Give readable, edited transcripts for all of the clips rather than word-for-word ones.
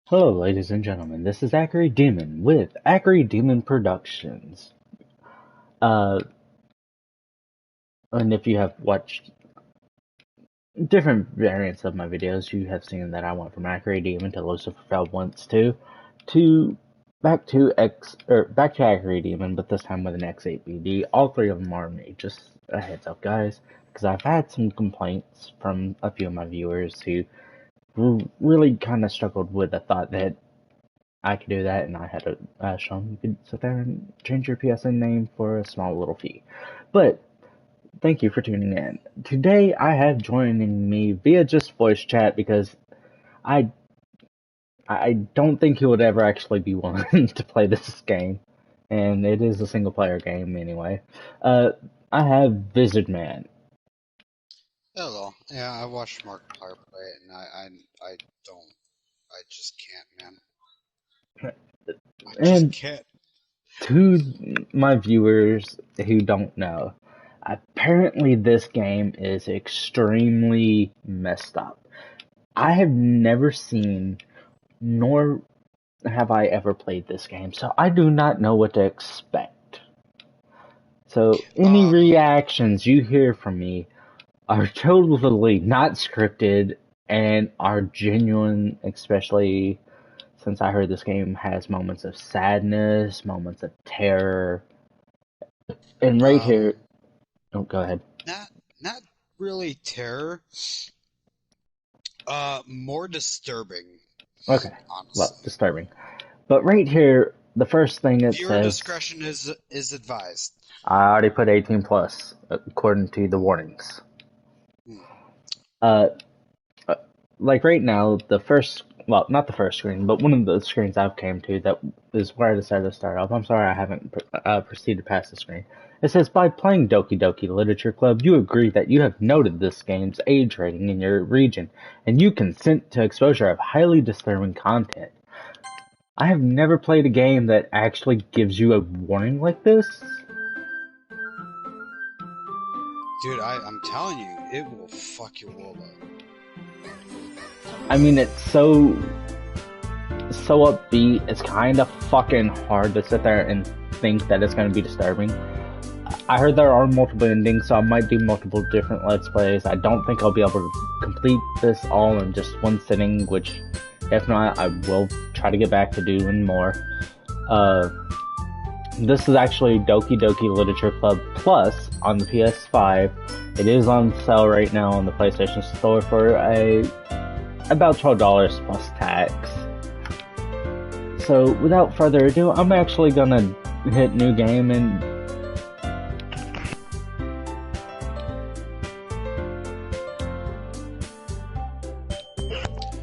Hello, ladies and gentlemen. This is Akridemon with Akridemon Productions. Uh, and if you have watched different variants of my videos, you have seen that I went from Akridemon to Lucifer Fell once to back to Akridemon, but this time with an X8BD. All three of them are me. Just a heads up, guys, because I've had some complaints from a few of my viewers who really kind of struggled with the thought that I could do that, and I had to show them you could sit there and change your PSN name for a small little fee. But thank you for tuning in. Today I have joining me via just voice chat because I I don't think he would ever actually be willing to play this game, and it is a single player game anyway. I have Vizard Man. Hello. Yeah, I watched Markiplier play it, and I don't. I just can't, man. I just And can't. to my viewers who don't know, apparently this game is extremely messed up. I have never seen, nor have I ever played this game, so I do not know what to expect. So any Um, reactions you hear from me are totally not scripted and are genuine, especially since I heard this game has moments of sadness, moments of terror, and right here, um, oh, go ahead. not really terror. More disturbing, Okay, well, honestly. disturbing. But right here, the first thing it Viewer says, discretion is advised. I already put 18 plus, according to the warnings. Hmm. Uh, uh, like right now, the first, well, not the first screen, but one of the screens I've came to that is where I decided to start off. I'm sorry I haven't proceeded past the screen. It says, by playing Doki Doki Literature Club, you agree that you have noted this game's age rating in your region, and you consent to exposure of highly disturbing content. I have never played a game that actually gives you a warning like this. Dude, I'm telling you, it will fuck your world up. I mean, it's so upbeat. It's kind of fucking hard to sit there and think that it's going to be disturbing. I heard there are multiple endings, so I might do multiple different Let's Plays. I don't think I'll be able to complete this all in just one sitting, which, if not, I will try to get back to doing more. This is actually Doki Doki Literature Club Plus on the PS5. It is on sale right now on the PlayStation Store for about $12 plus tax. So without further ado, I'm actually gonna hit new game and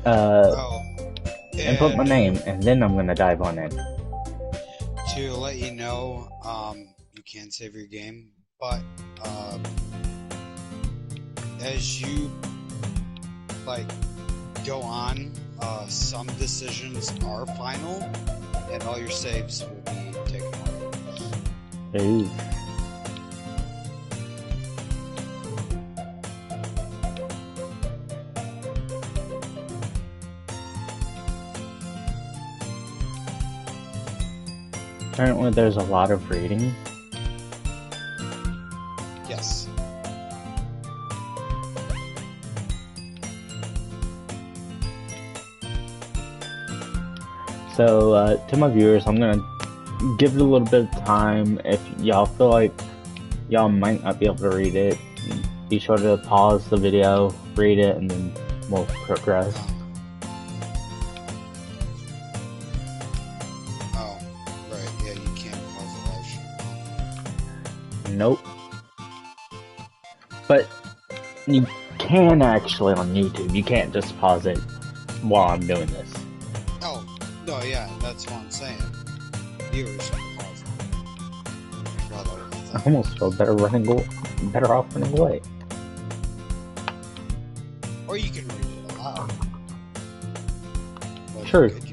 Oh, input my and name, and then I'm gonna dive on in. to let you know, you can save your game, but as you like go on, some decisions are final, and all your saves will be taken away. Ooh. Apparently there's a lot of reading. Yes. So to my viewers, I'm gonna give it a little bit of time. If y'all feel like y'all might not be able to read it, be sure to pause the video, read it, and then we'll progress. Oh, right. Yeah, you can't pause the live stream. Nope. But you can actually on YouTube. You can't just pause it while I'm doing this. Oh, no, yeah, that's what I'm saying. Viewers can pause it. Rather I almost feel better off running away. or you can read it aloud. Like Sure. a good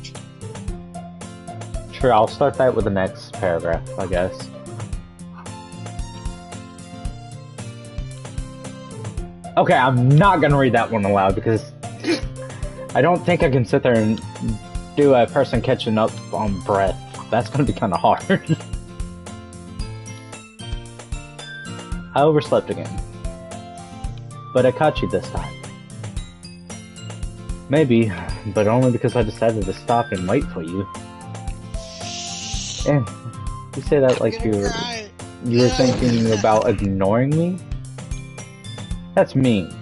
YouTube. Sure, I'll start that with the next paragraph, I guess. Okay, I'm not gonna read that one aloud because I don't think I can sit there and do a person catching up on breath. That's gonna be kind of hard. I overslept again. But I caught you this time. Maybe, but only because I decided to stop and wait for you. And you say that like you were thinking about ignoring me? That's mean.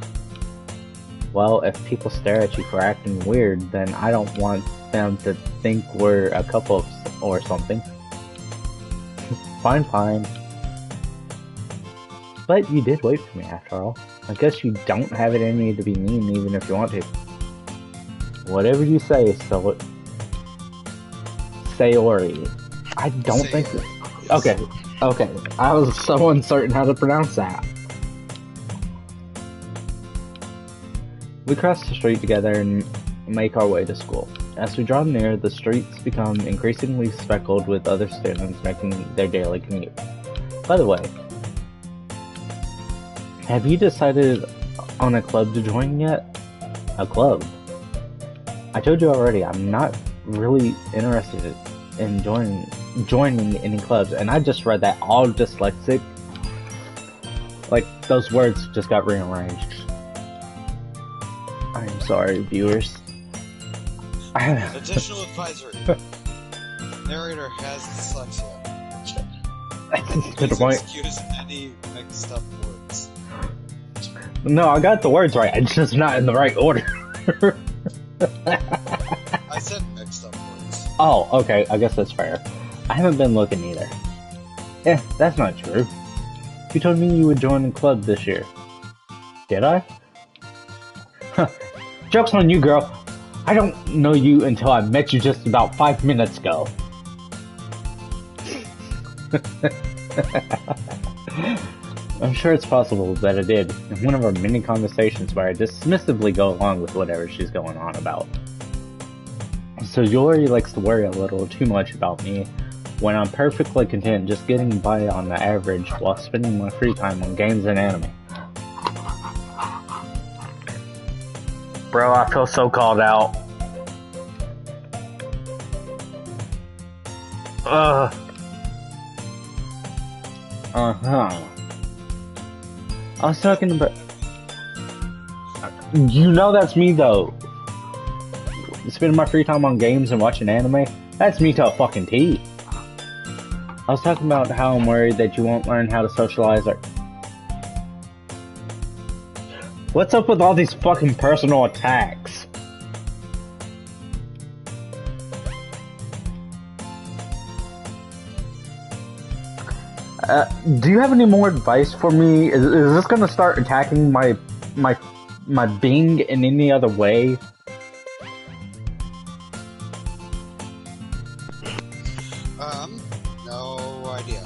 Well, if people stare at you for acting weird, then I don't want them to think we're a couple or something. Fine, fine. But you did wait for me after all. I guess you don't have it in you to be mean even if you want to. Whatever you say, Sayori. I don't think so. Okay, okay. I was so uncertain how to pronounce that. We cross the street together and make our way to school. As we draw near, the streets become increasingly speckled with other students making their daily commute. By the way, have you decided on a club to join yet? A club? I told you already, I'm not really interested in joining any clubs, and I just read that all dyslexic. Like, those words just got rearranged. I'm sorry, viewers. Additional advisory. Narrator has dyslexia. To the point. Excuse any mixed up words. No, I got the words right. It's just not in the right order. I said mixed up words. Oh, okay. I guess that's fair. I haven't been looking either. Eh, that's not true. You told me you would join the club this year. Did I? Huh. Joke's on you, girl. I don't know you until I met you just about 5 minutes ago. I'm sure it's possible that I did in one of our many conversations where I dismissively go along with whatever she's going on about. So Yori likes to worry a little too much about me when I'm perfectly content just getting by on the average while spending my free time on games and anime. Bro, I feel so called out. Uh-huh. I was talking about... You know that's me, though. Spending my free time on games and watching anime? That's me to a fucking T. I was talking about how I'm worried that you won't learn how to socialize or... What's up with all these fucking personal attacks? Do you have any more advice for me? Is this gonna start attacking my being in any other way? No idea.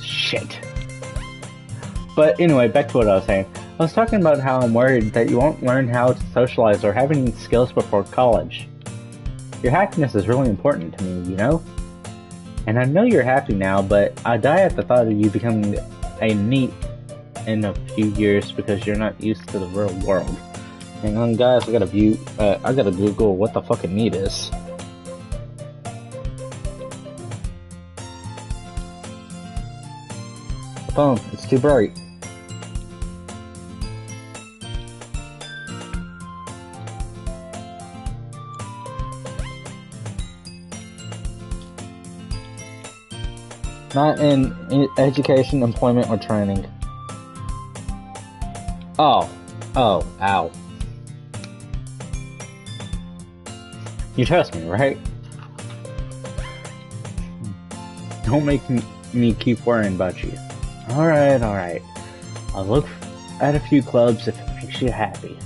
Shit. But anyway, back to what I was saying. I was talking about how I'm worried that you won't learn how to socialize or have any skills before college. Your happiness is really important to me, you know? And I know you're happy now, but I die at the thought of you becoming a NEET in a few years because you're not used to the real world. Hang on, guys, I gotta Google what the fucking NEET is. The phone, it's too bright. Not in education, employment, or training. Oh, ow. You trust me, right? Don't make me keep worrying about you. Alright. I'll look at a few clubs if it makes you happy.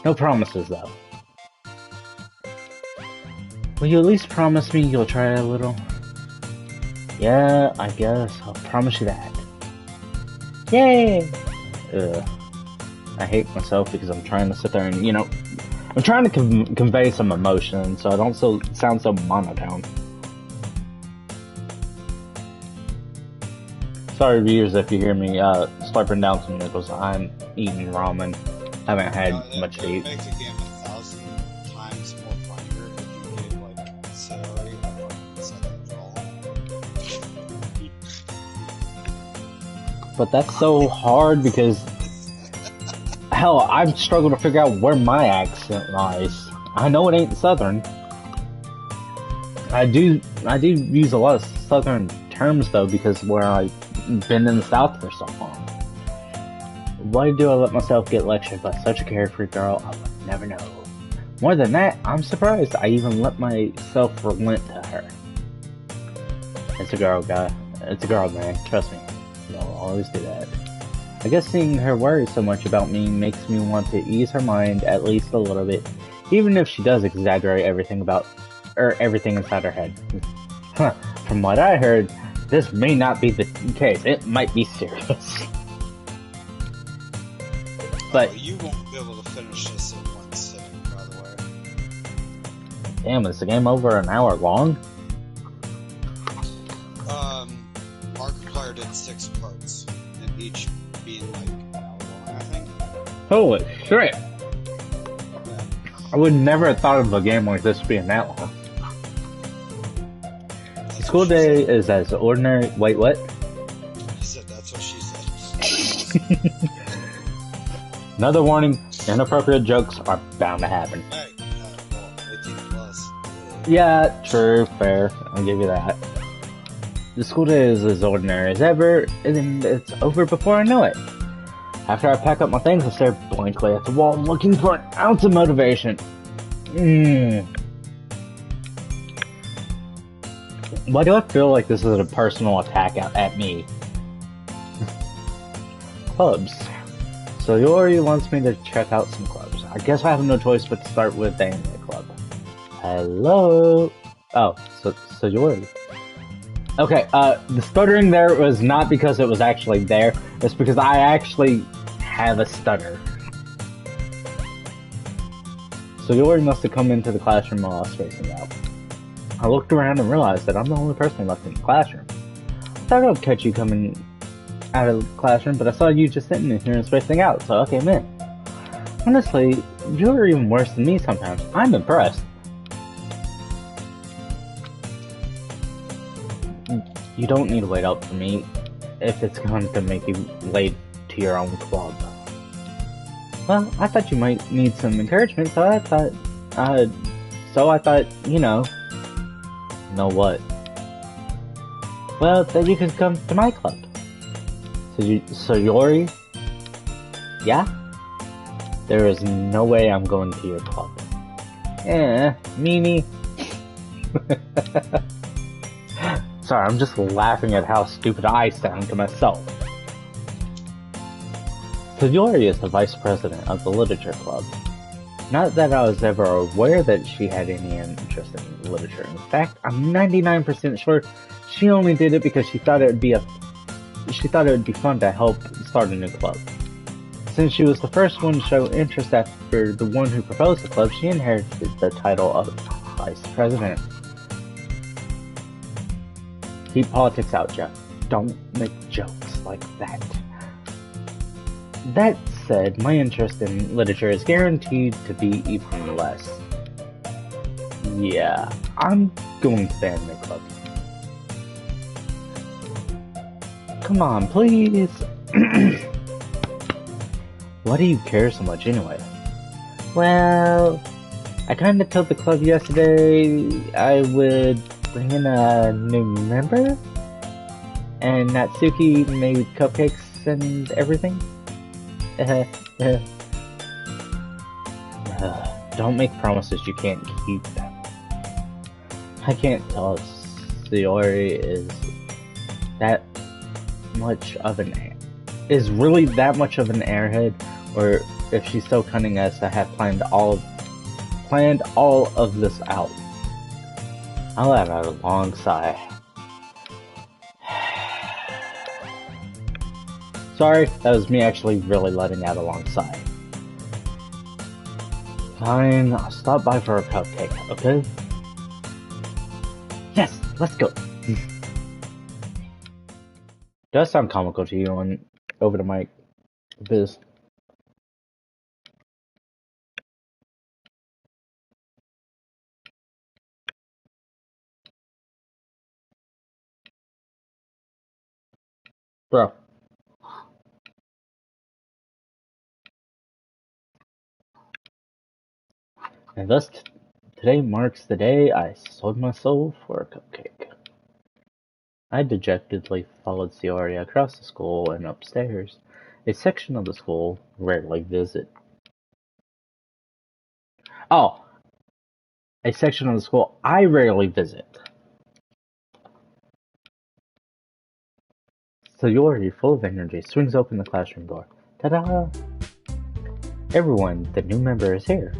No promises, though. Will you at least promise me you'll try a little? Yeah, I guess. I'll promise you that. Yay! I hate myself because I'm trying to sit there and, I'm trying to convey some emotion so I don't sound so monotone. Sorry, viewers, if you hear me slurping down some nickels. I'm eating ramen. Haven't had much to eat. It makes a game 1,000 But that's so hard because, hell, I've struggled to figure out where my accent lies. I know it ain't Southern. I do use a lot of Southern terms though because where I've been in the South for so long. Why do I let myself get lectured by such a carefree girl? I would never know. More than that, I'm surprised I even let myself relent to her. It's a girl, guy. It's a girl, man. Trust me. I'll always do that. I guess seeing her worry so much about me makes me want to ease her mind at least a little bit, even if she does exaggerate everything inside her head. From what I heard, this may not be the case. It might be serious. But you won't be able to finish this in one sitting, by the way. Damn, is the game over an hour long? Markiplier did 6 parts, and each being like an hour long, I think. Holy shit! I would never have thought of a game like this being that long. The school day is as ordinary. Wait, what? He said that's what she said. Another warning, inappropriate jokes are bound to happen. Hey, well, 18 plus. Yeah, true, fair. I'll give you that. The school day is as ordinary as ever, and it's over before I know it. After I pack up my things, I stare blankly at the wall, looking for an ounce of motivation. Why do I feel like this is a personal attack at me? Clubs. So Yori wants me to check out some clubs. I guess I have no choice but to start with the anime club. Hello? Oh, so Yori. Okay, the stuttering there was not because it was actually there. It's because I actually have a stutter. So Yori must have come into the classroom while I was spacing out. I looked around and realized that I'm the only person left in the classroom. I thought I'd catch you coming out of the classroom, but I saw you just sitting in here and spacing out, so I came in. Honestly, you're even worse than me sometimes. I'm impressed. You don't need to wait up for me if it's going to make you late to your own club. Well, I thought you might need some encouragement, so I thought, you know what? Well, then you can come to my club. So Yori? Yeah? There is no way I'm going to your club. Meanie. Sorry, I'm just laughing at how stupid I sound to myself. So Yori is the vice president of the literature club. Not that I was ever aware that she had any interest in literature. In fact, I'm 99% sure she only did it because she thought it would be fun to help start a new club. Since she was the first one to show interest after the one who proposed the club, she inherited the title of vice president. Keep politics out, Jeff. Don't make jokes like that. That said, my interest in literature is guaranteed to be even less. Yeah, I'm going to the anime club. Come on, please. Why do you care so much anyway? Well, I kinda told the club yesterday I would bring in a new member, and Natsuki made cupcakes and everything. Don't make promises you can't keep. I can't tell if Sayori is really that much of an airhead, or if she's so cunning as to have planned all of this out. I'll let out a long sigh. Sorry, that was me actually really letting out a long sigh. Fine, I'll stop by for a cupcake, okay? Yes, let's go. Does sound comical to you over the mic, Biz? Bro. And thus, today marks the day I sold my soul for a cupcake. I dejectedly followed Sayori across the school and upstairs, a section of the school rarely visit. Oh, a section of the school I rarely visit. Sayori, full of energy, swings open the classroom door. Ta-da! Everyone, the new member is here.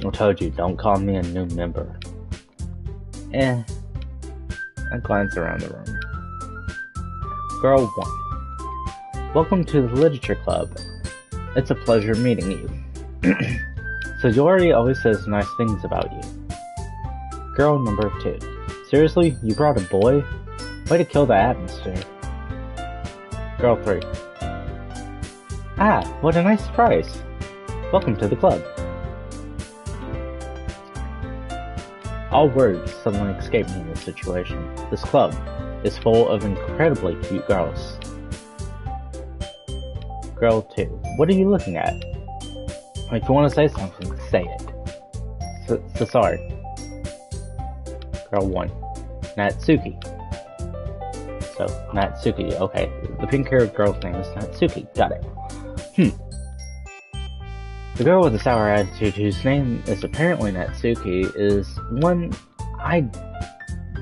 I told you, don't call me a new member. I glance around the room. Girl 1. Welcome to the Literature Club. It's a pleasure meeting you. Sayori always says nice things about you. Girl number 2. Seriously, you brought a boy? Way to kill the atmosphere. Girl 3. Ah, what a nice surprise. Welcome to the club. All words suddenly escape me in this situation. This club is full of incredibly cute girls. Girl 2. What are you looking at? If you want to say something, say it. Sorry. Girl 1. Natsuki. So, Natsuki, okay. The pink-haired girl's name is Natsuki. Got it. The girl with the sour attitude, whose name is apparently Natsuki, is one I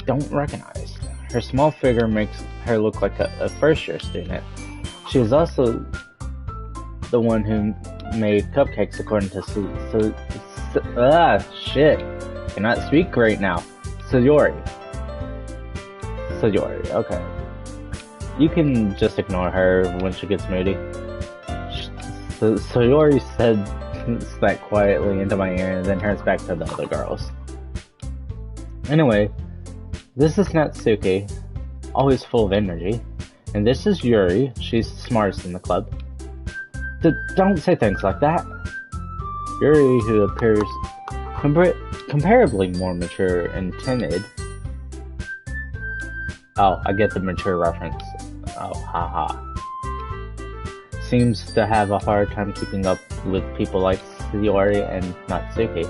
don't recognize. Her small figure makes her look like a first-year student. She is also the one who made cupcakes according to shit. Cannot speak right now. Sayori, okay. You can just ignore her when she gets moody. Sayori said that quietly into my ear and then turns back to the other girls. Anyway, this is Natsuki, always full of energy. And this is Yuri, she's the smartest in the club. Don't say things like that. Yuri, who appears comparably more mature and timid. Oh, I get the mature reference. Oh, haha. Seems to have a hard time keeping up with people like Sayori and Natsuki.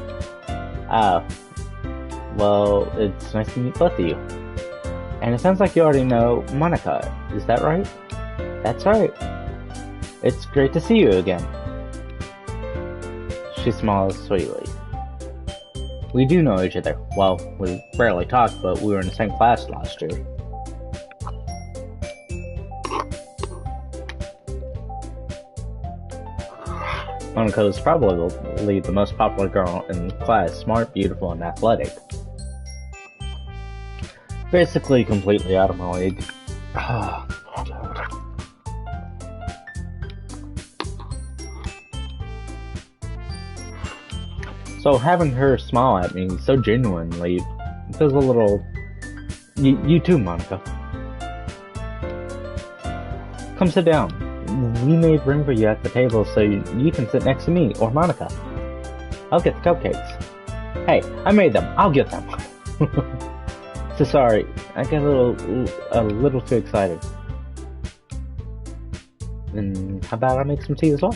Well, it's nice to meet both of you. And it sounds like you already know Monica, is that right? That's right. It's great to see you again. She smiles sweetly. We do know each other. Well, we rarely talk, but we were in the same class last year. Monica is probably the most popular girl in class, smart, beautiful, and athletic. Basically, completely out of my league. So having her smile at me so genuinely feels a little... You too, Monica. Come sit down. We made room for you at the table so you can sit next to me or Monica. I'll get the cupcakes. Hey, I made them. I'll get them. So sorry, I got a little too excited. Then how about I make some tea as well?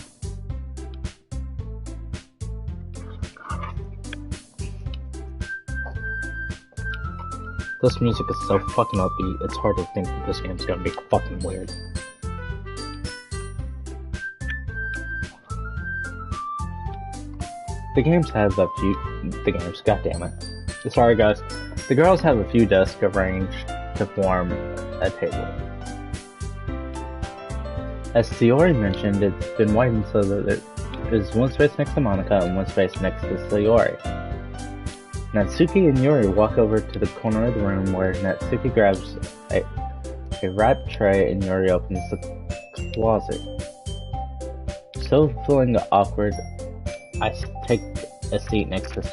This music is so fucking upbeat, it's hard to think that this game's gonna be fucking weird. Goddammit. Sorry guys. The girls have a few desks arranged to form a table. As Sayori mentioned, it's been widened so that there is one space next to Monica and one space next to Sayori. Natsuki and Yuri walk over to the corner of the room where Natsuki grabs a wrapped tray and Yuri opens the closet. So feeling awkward, I take a seat next to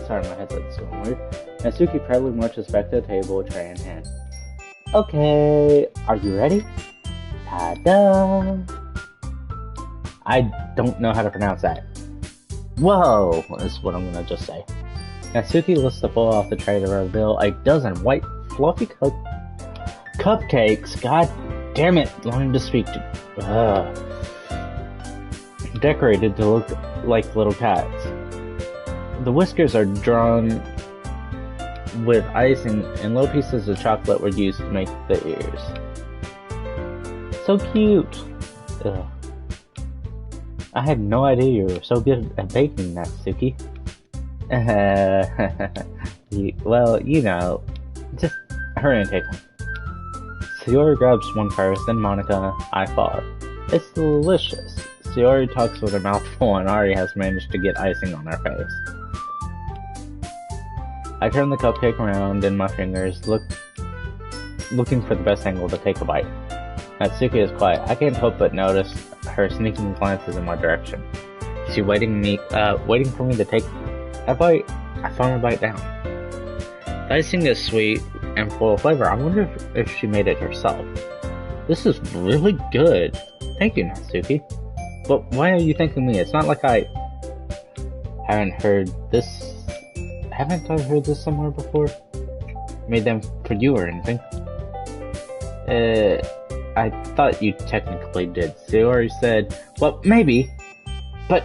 Sorry, my headset's going weird. Natsuki proudly marches back to the table, tray in hand. Okay, are you ready? Ta-da! I don't know how to pronounce that. Whoa, is what I'm gonna just say. Natsuki lifts the bowl off the tray to reveal a dozen white, fluffy cupcakes. God damn it, longing to speak to. decorated to look like little cats. The whiskers are drawn with icing, and little pieces of chocolate were used to make the ears. So cute! Ugh. I had no idea you were so good at baking, Natsuki. Well, you know, just hurry and take one. Sayori grabs one first, then Monica, I follow. It's delicious. Sayori talks with her mouth full and already has managed to get icing on her face. I turn the cupcake around in my fingers, looking for the best angle to take a bite. Natsuki is quiet. I can't help but notice her sneaking glances in my direction. Is she waiting for me to take a bite? I finally bite down. The icing is sweet and full of flavor. I wonder if she made it herself. This is really good. Thank you, Natsuki. But why are you thanking me? It's not like I haven't heard this. Haven't I heard this somewhere before? Made them for you or anything? I thought you technically did. Sayori said, well, maybe, but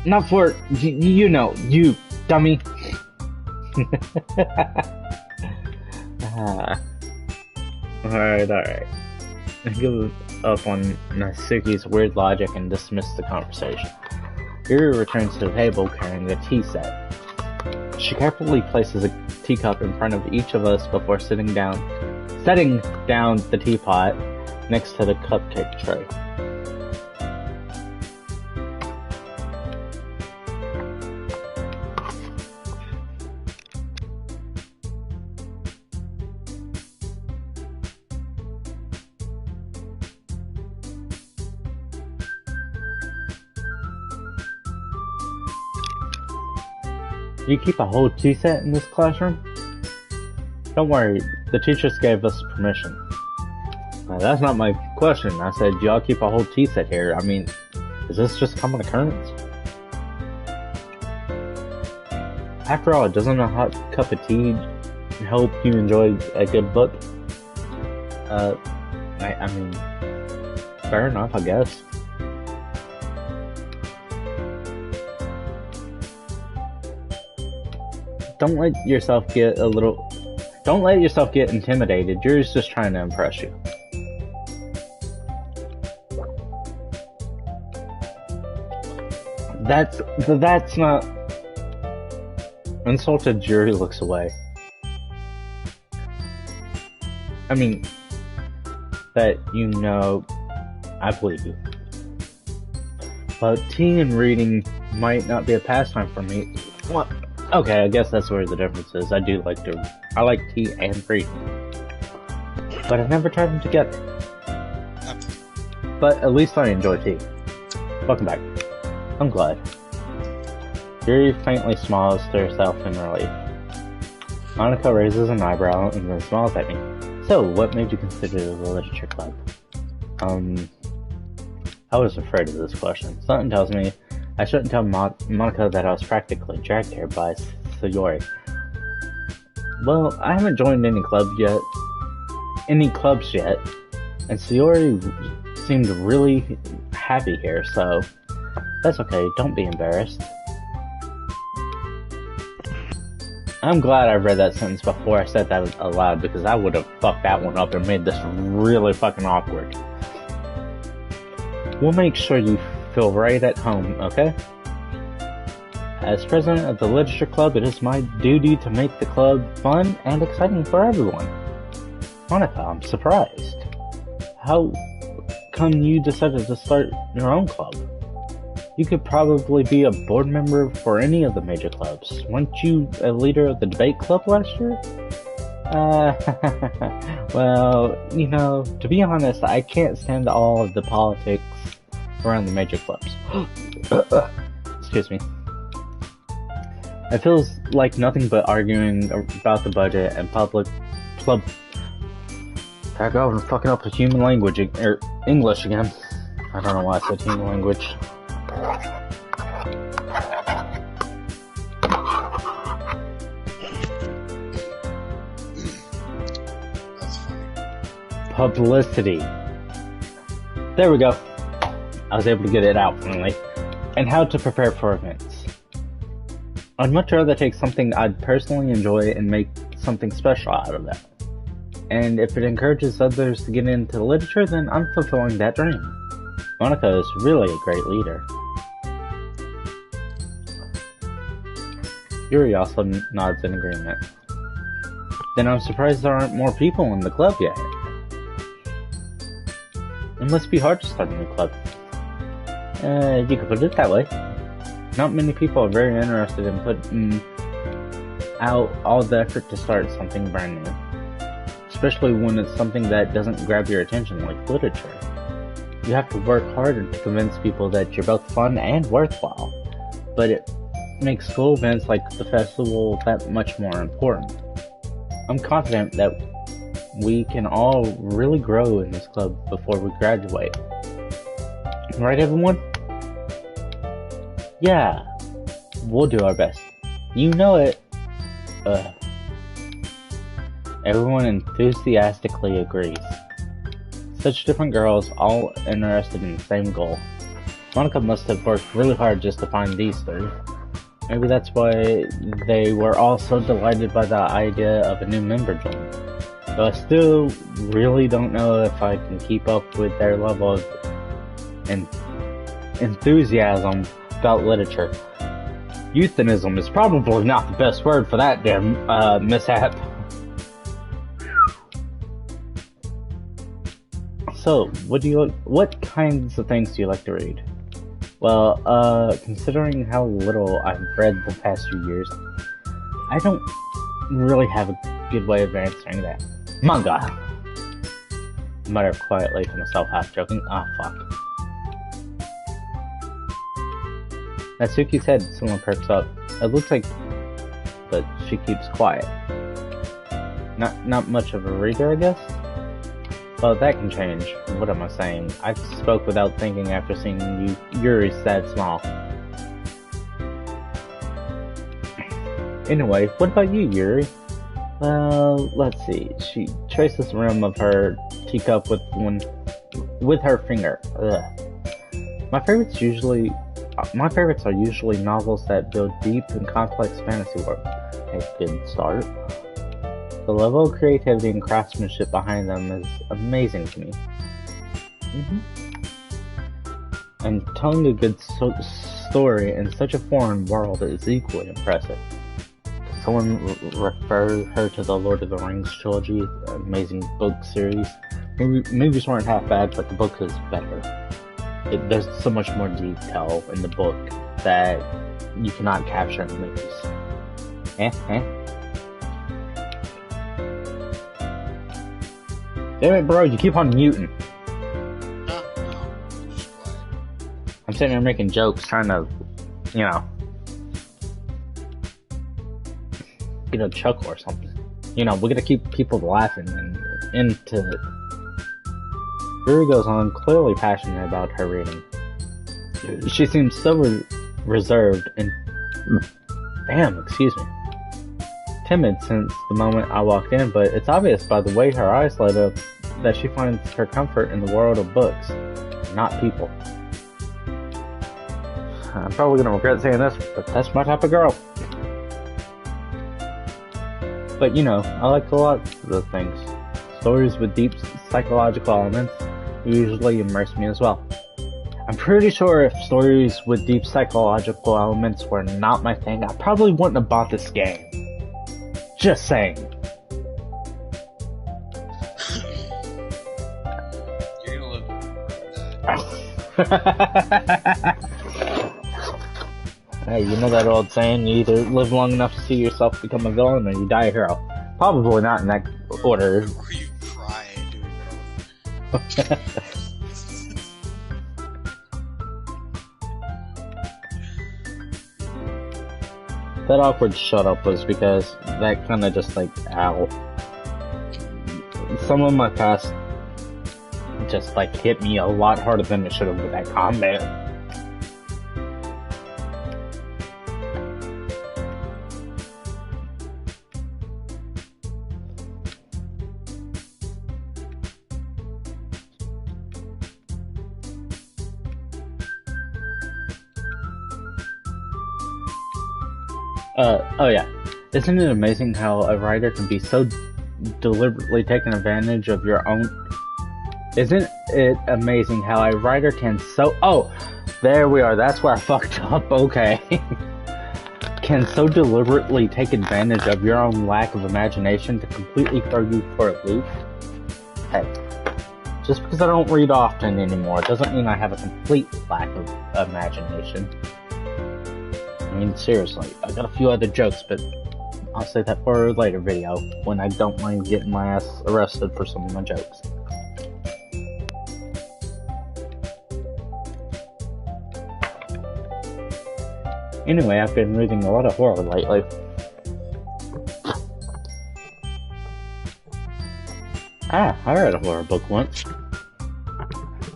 not for, you know, you dummy. Alright. I give up on Natsuki's weird logic and dismiss the conversation. Yuri returns to the table carrying a tea set. She carefully places a teacup in front of each of us before setting down the teapot next to the cupcake tray. Do you keep a whole tea set in this classroom? Don't worry, the teachers gave us permission. That's not my question. I said, do y'all keep a whole tea set here? I mean, is this just a common occurrence? After all, doesn't a hot cup of tea help you enjoy a good book? I mean, fair enough, I guess. Don't let yourself get intimidated. Yuri's just trying to impress you. That's not... Insulted Yuri looks away. I mean, that you know, I believe you. But tea and reading might not be a pastime for me. What? Okay, I guess that's where the difference is. I like tea and reading. But I've never tried them together. But at least I enjoy tea. Welcome back. I'm glad. Yuri faintly smiles to herself in relief. Monica raises an eyebrow and then smiles at me. So, what made you consider the literature club? I was afraid of this question. Something tells me I shouldn't tell Monica that I was practically dragged here by Sayori. Well, I haven't joined any clubs yet, and Sayori seemed really happy here, so that's okay, don't be embarrassed. I'm glad I read that sentence before I said that aloud, because I would have fucked that one up and made this really fucking awkward. We'll make sure you feel right at home, okay? As president of the literature club, it is my duty to make the club fun and exciting for everyone. Monica, I'm surprised. How come you decided to start your own club? You could probably be a board member for any of the major clubs. Weren't you a leader of the debate club last year? Well, you know, to be honest, I can't stand all of the politics around the major clubs. Excuse me. It feels like nothing but arguing about the budget and public club. Back over and fucking up the human language, or English again. I don't know why I said human language. That's funny. Publicity. There we go. I was able to get it out finally. and how to prepare for events. I'd much rather take something I'd personally enjoy and make something special out of that. And if it encourages others to get into literature, then I'm fulfilling that dream. Monica is really a great leader. Yuri also nods in agreement. Then I'm surprised there aren't more people in the club yet. It must be hard to start a new club. You could put it that way. Not many people are very interested in putting out all the effort to start something brand new. Especially when it's something that doesn't grab your attention like literature. You have to work harder to convince people that you're both fun and worthwhile. But it makes school events like the festival that much more important. I'm confident that we can all really grow in this club before we graduate. Right, everyone? Yeah, we'll do our best. You know it. Everyone enthusiastically agrees. Such different girls, all interested in the same goal. Monica must have worked really hard just to find these three. Maybe that's why they were all so delighted by the idea of a new member joining. Though I still really don't know if I can keep up with their level of enthusiasm about literature. Euphemism is probably not the best word for that damn mishap. So, what kinds of things do you like to read? Well, considering how little I've read the past few years, I don't really have a good way of answering that. Manga! Mutter quietly to myself, half joking. Ah, fuck. Natsuki's head suddenly perks up. It looks like, but she keeps quiet. Not much of a reader, I guess? Well, that can change. What am I saying? I spoke without thinking after seeing Yuri's sad smile. Anyway, what about you, Yuri? Well, let's see. She traces the rim of her teacup with her finger. Ugh. My favorites are usually novels that build deep and complex fantasy world. A good start. The level of creativity and craftsmanship behind them is amazing to me. And telling a good story in such a foreign world is equally impressive. Could someone refer her to the Lord of the Rings trilogy, amazing book series? Movies weren't half bad, but the book is better. There's so much more detail in the book that you cannot capture in the movies. Damn it, bro, you keep on muting. No, just quiet. I'm sitting here making jokes, trying to, chuckle or something. We gotta keep people laughing and into it. Yuri goes on, clearly passionate about her reading. She seems so reserved and timid since the moment I walked in, but it's obvious by the way her eyes light up that she finds her comfort in the world of books, not people. I'm probably gonna regret saying this, but that's my type of girl. But I like a lot of those things. Stories with deep psychological elements usually immerse me as well. I'm pretty sure if stories with deep psychological elements were not my thing, I probably wouldn't have bought this game. Just saying. You're gonna live with that. Hey, you know that old saying, you either live long enough to see yourself become a villain or you die a hero. Probably not in that order. Or you cry doing both. That awkward shut up was because that kind of just ow. Some of my past just hit me a lot harder than it should have with that comment. Oh yeah. Isn't it amazing how a writer can be so deliberately taking advantage of your own... Isn't it amazing how a writer can so... Oh! There we are, that's where I fucked up, okay. Can so deliberately take advantage of your own lack of imagination to completely throw you for a loop? Hey, just because I don't read often anymore doesn't mean I have a complete lack of imagination. I mean, seriously, I got a few other jokes, but I'll save that for a later video, when I don't mind getting my ass arrested for some of my jokes. Anyway, I've been reading a lot of horror lately. I read a horror book once.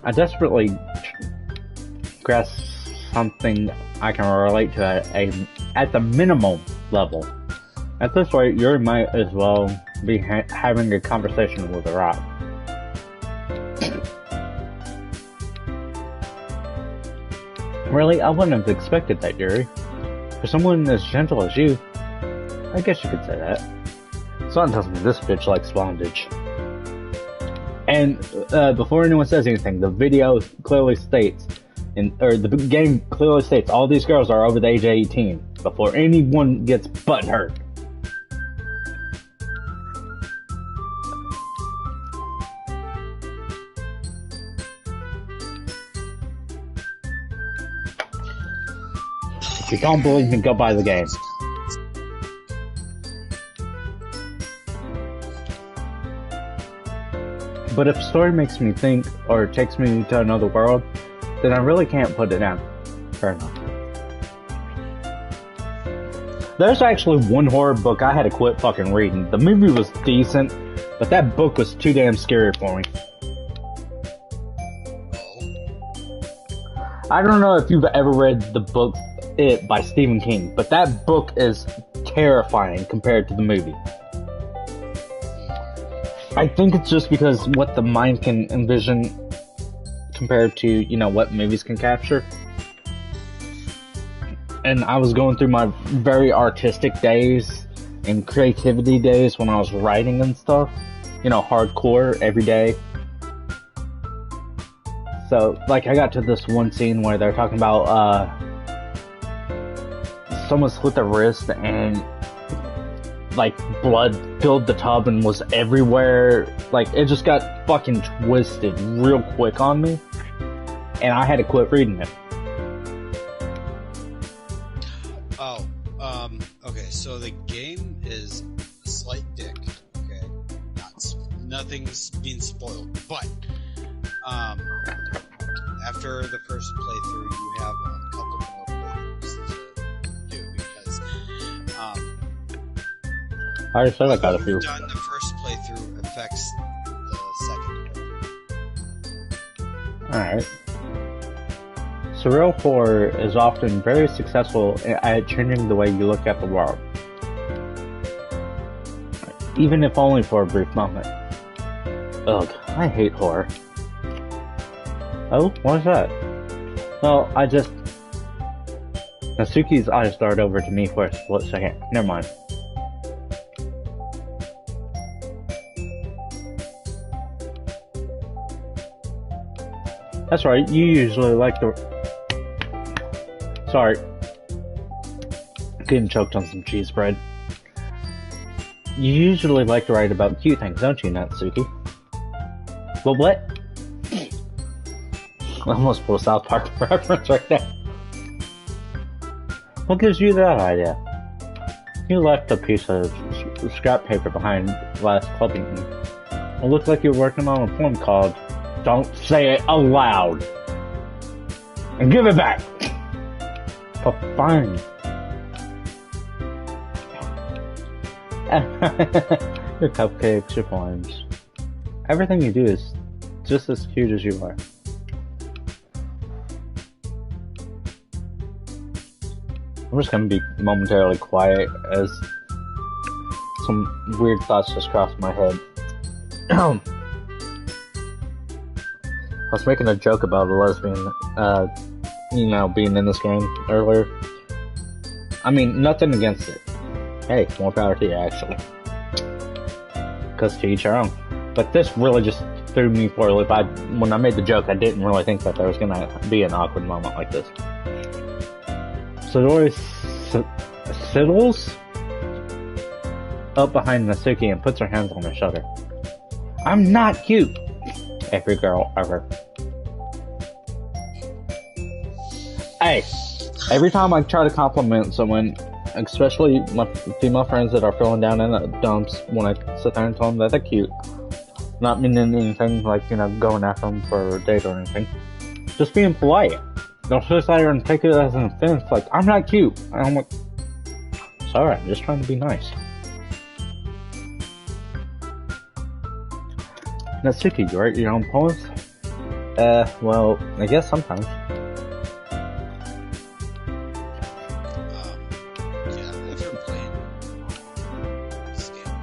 I desperately grasped something I can relate to at the minimum level. At this rate, you might as well be having a conversation with a rock. Really, I wouldn't have expected that, Yuri. For someone as gentle as you, I guess you could say that. Something tells me this bitch likes bondage. And before anyone says anything, the video clearly states, or the game clearly states, all these girls are over the age of 18. Before anyone gets butthurt. If you don't believe me, go buy the game. But if a story makes me think, or takes me to another world, then I really can't put it down. Fair enough. There's actually one horror book I had to quit fucking reading. The movie was decent, but that book was too damn scary for me. I don't know if you've ever read the book It by Stephen King, but that book is terrifying compared to the movie. I think it's just because what the mind can envision compared to, you know, what movies can capture. And I was going through my very artistic days and creativity days when I was writing and stuff. You know, hardcore every day. So, like, I got to this one scene where they're talking about, someone slit their wrist and, like, blood filled the tub and was everywhere. Like, it just got fucking twisted real quick on me. And I had to quit reading it. Oh, okay, so the game is a slight dick, okay? Nothing's being spoiled, but, after the first playthrough, you have a couple more playthroughs to do, because, I already said I got a few. Done the first playthrough affects the second playthrough. Alright. Surreal horror is often very successful at changing the way you look at the world. Even if only for a brief moment. Ugh, I hate horror. Oh, what is that? Well, Natsuki's eyes darted over to me for a split second. Never mind. That's right, you usually like to... Sorry. Getting choked on some cheese bread. You usually like to write about cute things, don't you, Natsuki? Well, what? I almost pulled a South Park reference right there. What gives you that idea? You left a piece of scrap paper behind last club meeting. It looked like you were working on a poem called Don't Say It Aloud. And give it back! But fine. Your cupcakes, your poems. Everything you do is just as cute as you are. I'm just gonna be momentarily quiet as some weird thoughts just crossed my head. I was making a joke about a lesbian, being in this game earlier. I mean, nothing against it. Hey, more power to you, actually. Because to each our own. But this really just threw me for a loop. When I made the joke, I didn't really think that there was gonna be an awkward moment like this. Sidori sidles up behind Natsuki and puts her hands on her shoulder. I'm not cute! Every girl ever. Hey, every time I try to compliment someone, especially my female friends that are feeling down in the dumps, when I sit there and tell them that they're cute, not meaning anything like, you know, going after them for a date or anything, just being polite. Don't sit there and take it as an offense, like, I'm not cute. And I'm like, sorry, I'm just trying to be nice. Natsuki, you write your own poems? Well, I guess sometimes. Yeah, if you're playing this game,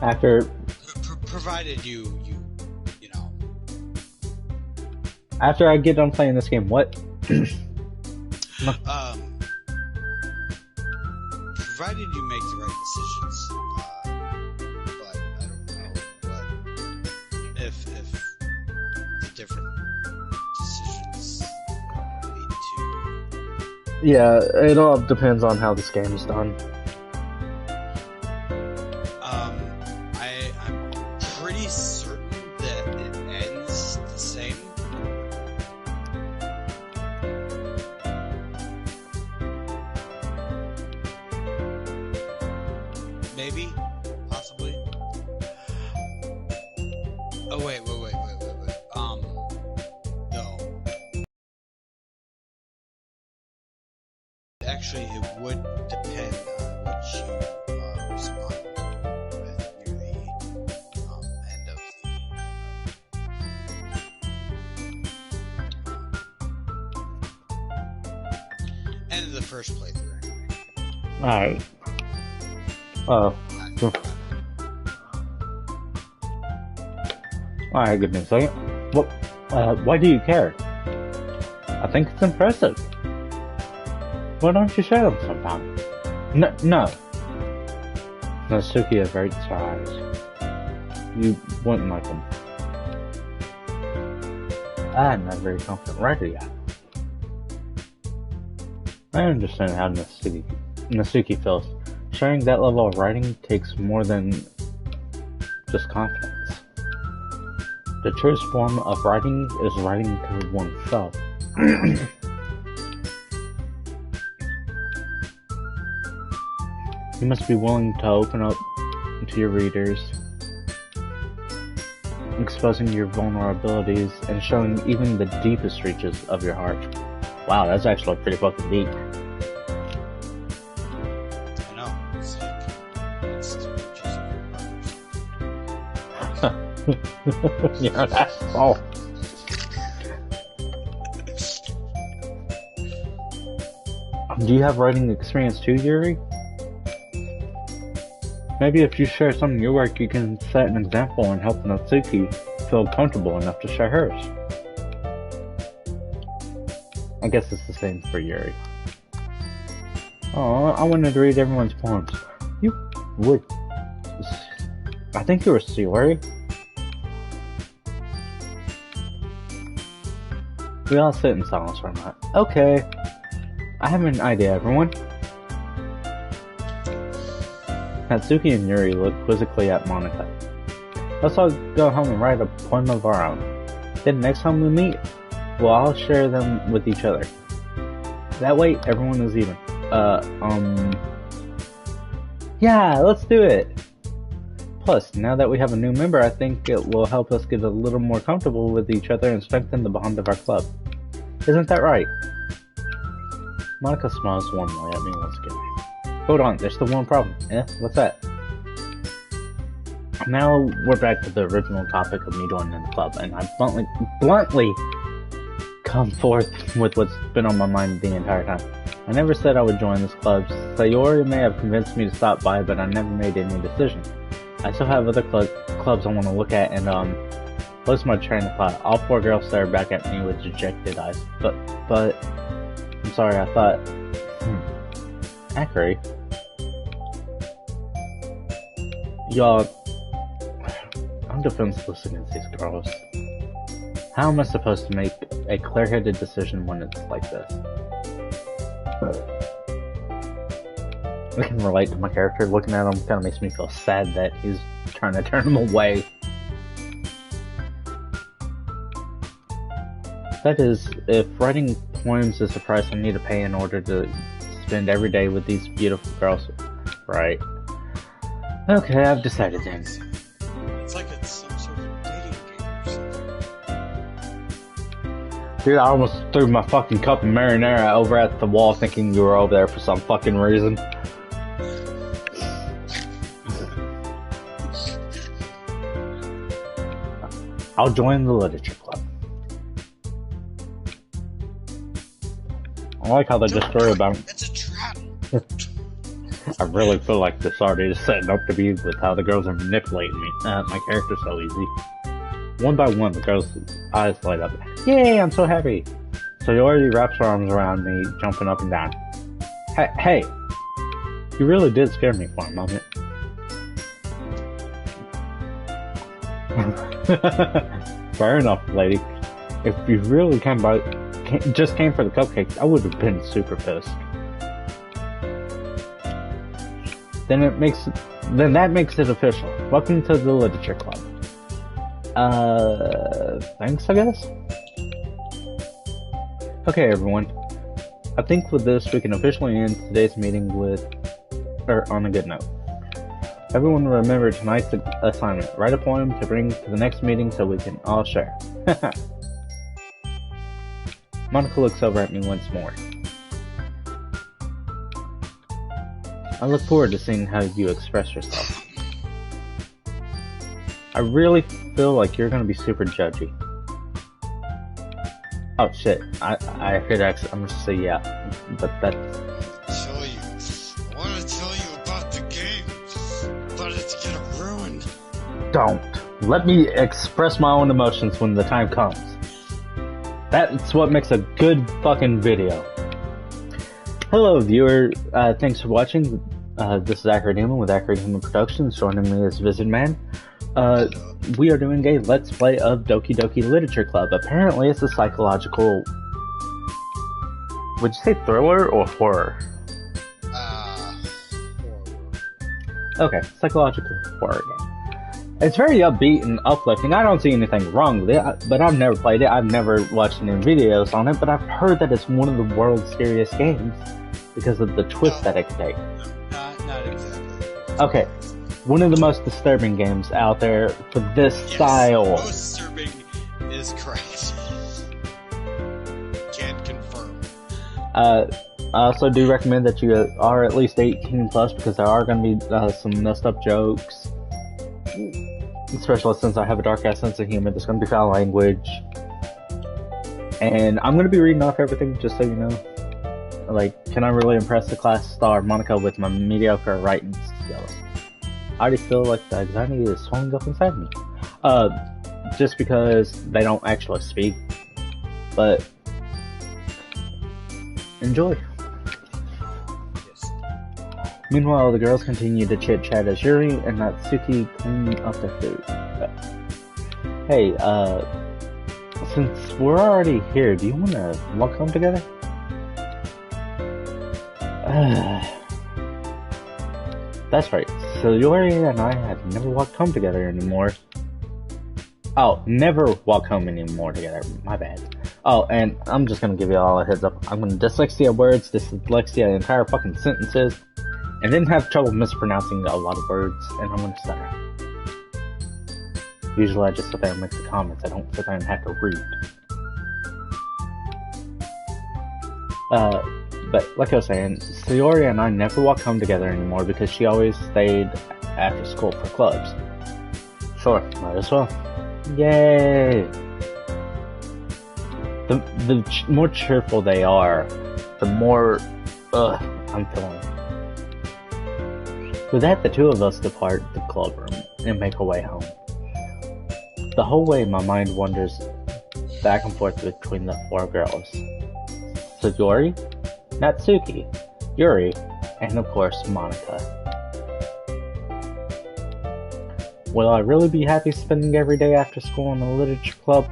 After provided you know. After I get done playing this game, what? Provided you make the right decisions, but I don't know what if the different decisions lead to. Yeah, it all depends on how this game is done. I'm pretty certain that it ends the same. Maybe, possibly. Oh wait. No. Actually, it would depend on what you respond with near the end of the end of the first playthrough. Alright. Oh. Alright, give me a second. What? Why do you care? I think it's impressive. Why don't you share them sometime? No. Natsuki averts her eyes. You wouldn't like them. I'm not very confident writer yet. I understand how Natsuki feels. Sharing that level of writing takes more than just confidence. The truest form of writing is writing to oneself. You must be willing to open up to your readers, exposing your vulnerabilities and showing even the deepest reaches of your heart. Wow, that's actually pretty fucking deep. I know. It's like it's the reaches of your heart. Yeah, that's all. Do you have writing experience too, Yuri? Maybe if you share some of your work, you can set an example and help Natsuki feel comfortable enough to share hers. I guess it's the same for Yuri. Oh, I wanted to read everyone's poems. You would. I think you were Yuri. We all sit in silence for a minute. Okay. I have an idea, everyone. Natsuki and Yuri look quizzically at Monika. Let's all go home and write a poem of our own. Then next time we meet, we'll all share them with each other. That way, everyone is even. Yeah, let's do it! Plus, now that we have a new member, I think it will help us get a little more comfortable with each other and strengthen the bond of our club. Isn't that right? Monika smiles warmly at me once again. Hold on, there's still one problem. What's that? Now we're back to the original topic of me joining the club, and I bluntly come forth with what's been on my mind the entire time. I never said I would join this club. Sayori may have convinced me to stop by, but I never made any decision. I still have other clubs I want to look at, and Lost my train of thought. All 4 girls stared back at me with dejected eyes. But, I'm sorry, I thought, Akari. Y'all, I'm defenseless against these girls. How am I supposed to make a clear-headed decision when it's like this? I can relate to my character. Looking at him kind of makes me feel sad that he's trying to turn him away. That is, if writing poems is the price I need to pay in order to spend every day with these beautiful girls, right? Okay, I've decided then. It's like it's some sort of dating game or something. Dude, I almost threw my fucking cup of marinara over at the wall thinking you were over there for some fucking reason. I'll join the literature club. I like how they just threw about it. It's a trap. I really feel like this already is setting up to be with how the girls are manipulating me. My character's so easy. One by one, the girls' eyes light up. Yay, I'm so happy! So he already wraps her arms around me, jumping up and down. Hey! You really did scare me for a moment. Fair enough, lady. If you really just came for the cupcakes, I would have been super pissed. Then that makes it official. Welcome to the literature club. Thanks, I guess? Okay, everyone. I think with this, we can officially end today's meeting on a good note. Everyone remember tonight's assignment. Write a poem to bring to the next meeting so we can all share. Monica looks over at me once more. I look forward to seeing how you express yourself. I really feel like you're gonna be super judgy. Oh shit, I heard X, I'm gonna say yeah, but that's... Show you. I want to tell you about the game, but it's gonna ruin. Don't. Let me express my own emotions when the time comes. That's what makes a good fucking video. Hello viewer, thanks for watching. This is Akridemon with Akridemon Productions, joining me as Visit Man. We are doing a Let's Play of Doki Doki Literature Club. Apparently it's a psychological... Would you say thriller or horror? Horror. Okay, psychological horror game. It's very upbeat and uplifting. I don't see anything wrong with it, but I've never played it. I've never watched any videos on it, but I've heard that it's one of the world's scariest games because of the twist that it can take. Not exactly. Okay, one of the most disturbing games out there for this style. Most disturbing is correct. Can confirm. I also do recommend that you are at least 18 plus because there are going to be some messed up jokes. Especially since I have a dark ass sense of humor, there's going to be foul language. And I'm going to be reading off everything just so you know. Like, can I really impress the class star Monica with my mediocre writing skills? I already feel like the anxiety is swelling up inside me. Just because they don't actually speak. But enjoy. Yes. Meanwhile, the girls continue to chit-chat as Yuri and Natsuki clean up their food. Hey, since we're already here, do you want to walk home together? That's right, so Yuri and I have never walked home together anymore. Oh, never walk home anymore together, my bad. Oh, and I'm just gonna give you all a heads up. I'm gonna dyslexia words, dyslexia entire fucking sentences, and then have trouble mispronouncing a lot of words, and I'm gonna stutter. Usually I just sit there and make the comments, I don't sit there and have to read. But like I was saying, Sayori and I never walked home together anymore because she always stayed after school for clubs. Sure, might as well. Yay! The more cheerful they are, the more I'm feeling. With that, the two of us depart the club room and make our way home. The whole way my mind wanders back and forth between the four girls. Sayori, Natsuki, Yuri, and of course Monica. Will I really be happy spending every day after school in the literature club?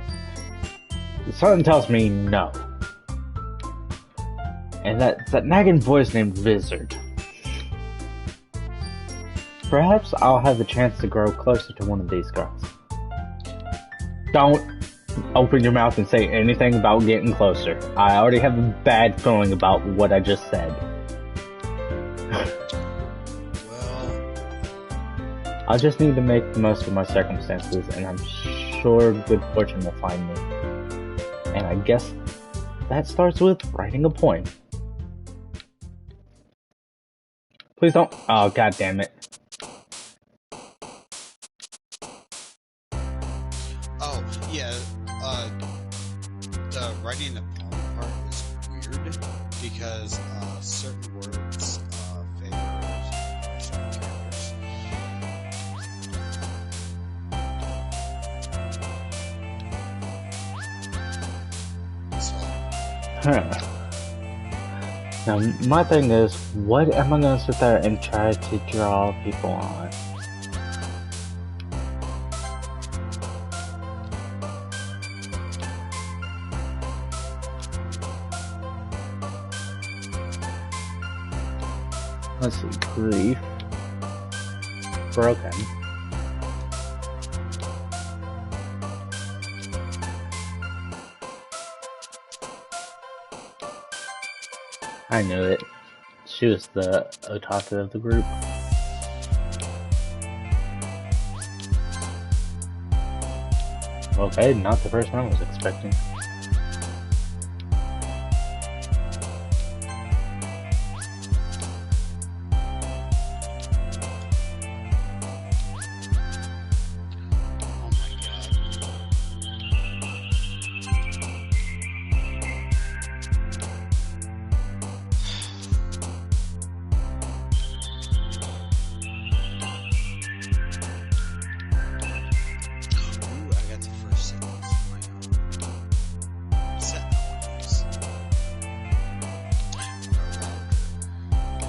Something tells me no. And that nagging voice named Wizard. Perhaps I'll have the chance to grow closer to one of these girls. Don't open your mouth and say anything about getting closer. I already have a bad feeling about what I just said. I just need to make the most of my circumstances, and I'm sure good fortune will find me. And I guess that starts with writing a poem. Please don't. Oh, god damn it. Oh, yeah, the writing the poem part is weird because certain words favor certain characters. Huh. Now, my thing is, what am I gonna sit there and try to draw people on? Let's see, grief, broken, I knew it. She was the otaku of the group. Okay, not the person I was expecting.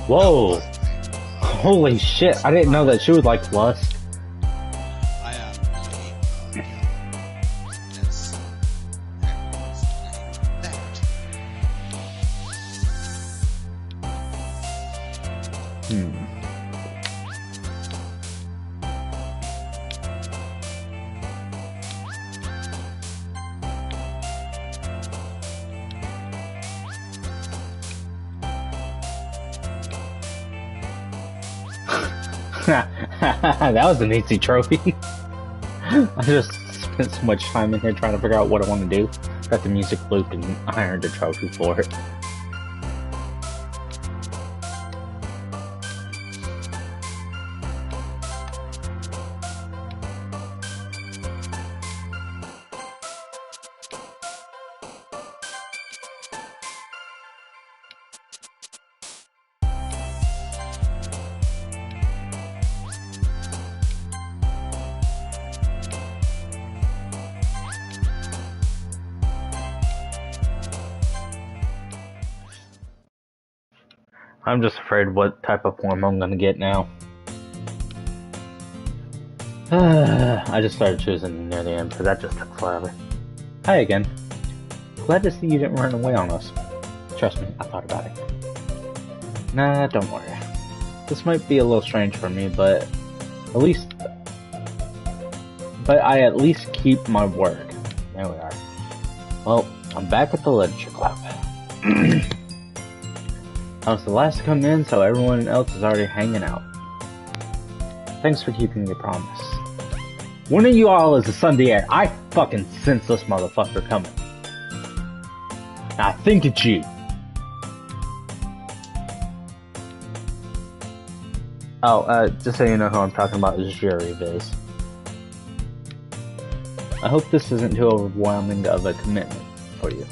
Whoa! Holy shit, I didn't know that she would like lust. I am yes. That was an easy trophy. I just spent so much time in here trying to figure out what I want to do. Got the music looped and I earned a trophy for it. I'm just afraid what type of form I'm gonna get now. I just started choosing near the end, but that just took forever. Hi again. Glad to see you didn't run away on us. Trust me, I thought about it. Nah, don't worry. This might be a little strange for me, but I at least keep my word. There we are. Well, I'm back at the literature club. I was the last to come in, so everyone else is already hanging out. Thanks for keeping your promise. One of you all is a Sunday. I fucking sense this motherfucker coming. I think it's you. Oh, just so you know who I'm talking about is Jury Viz. I hope this isn't too overwhelming of a commitment for you,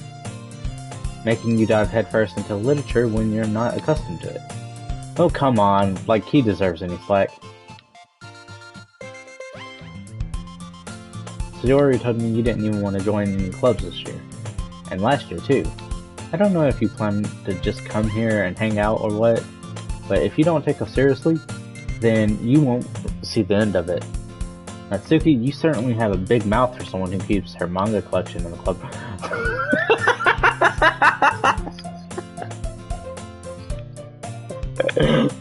making you dive headfirst into literature when you're not accustomed to it. Oh, come on, like he deserves any slack. Sayori told me you didn't even want to join any clubs this year. And last year, too. I don't know if you plan to just come here and hang out or what, but if you don't take us seriously, then you won't see the end of it. Natsuki, you certainly have a big mouth for someone who keeps her manga collection in the club.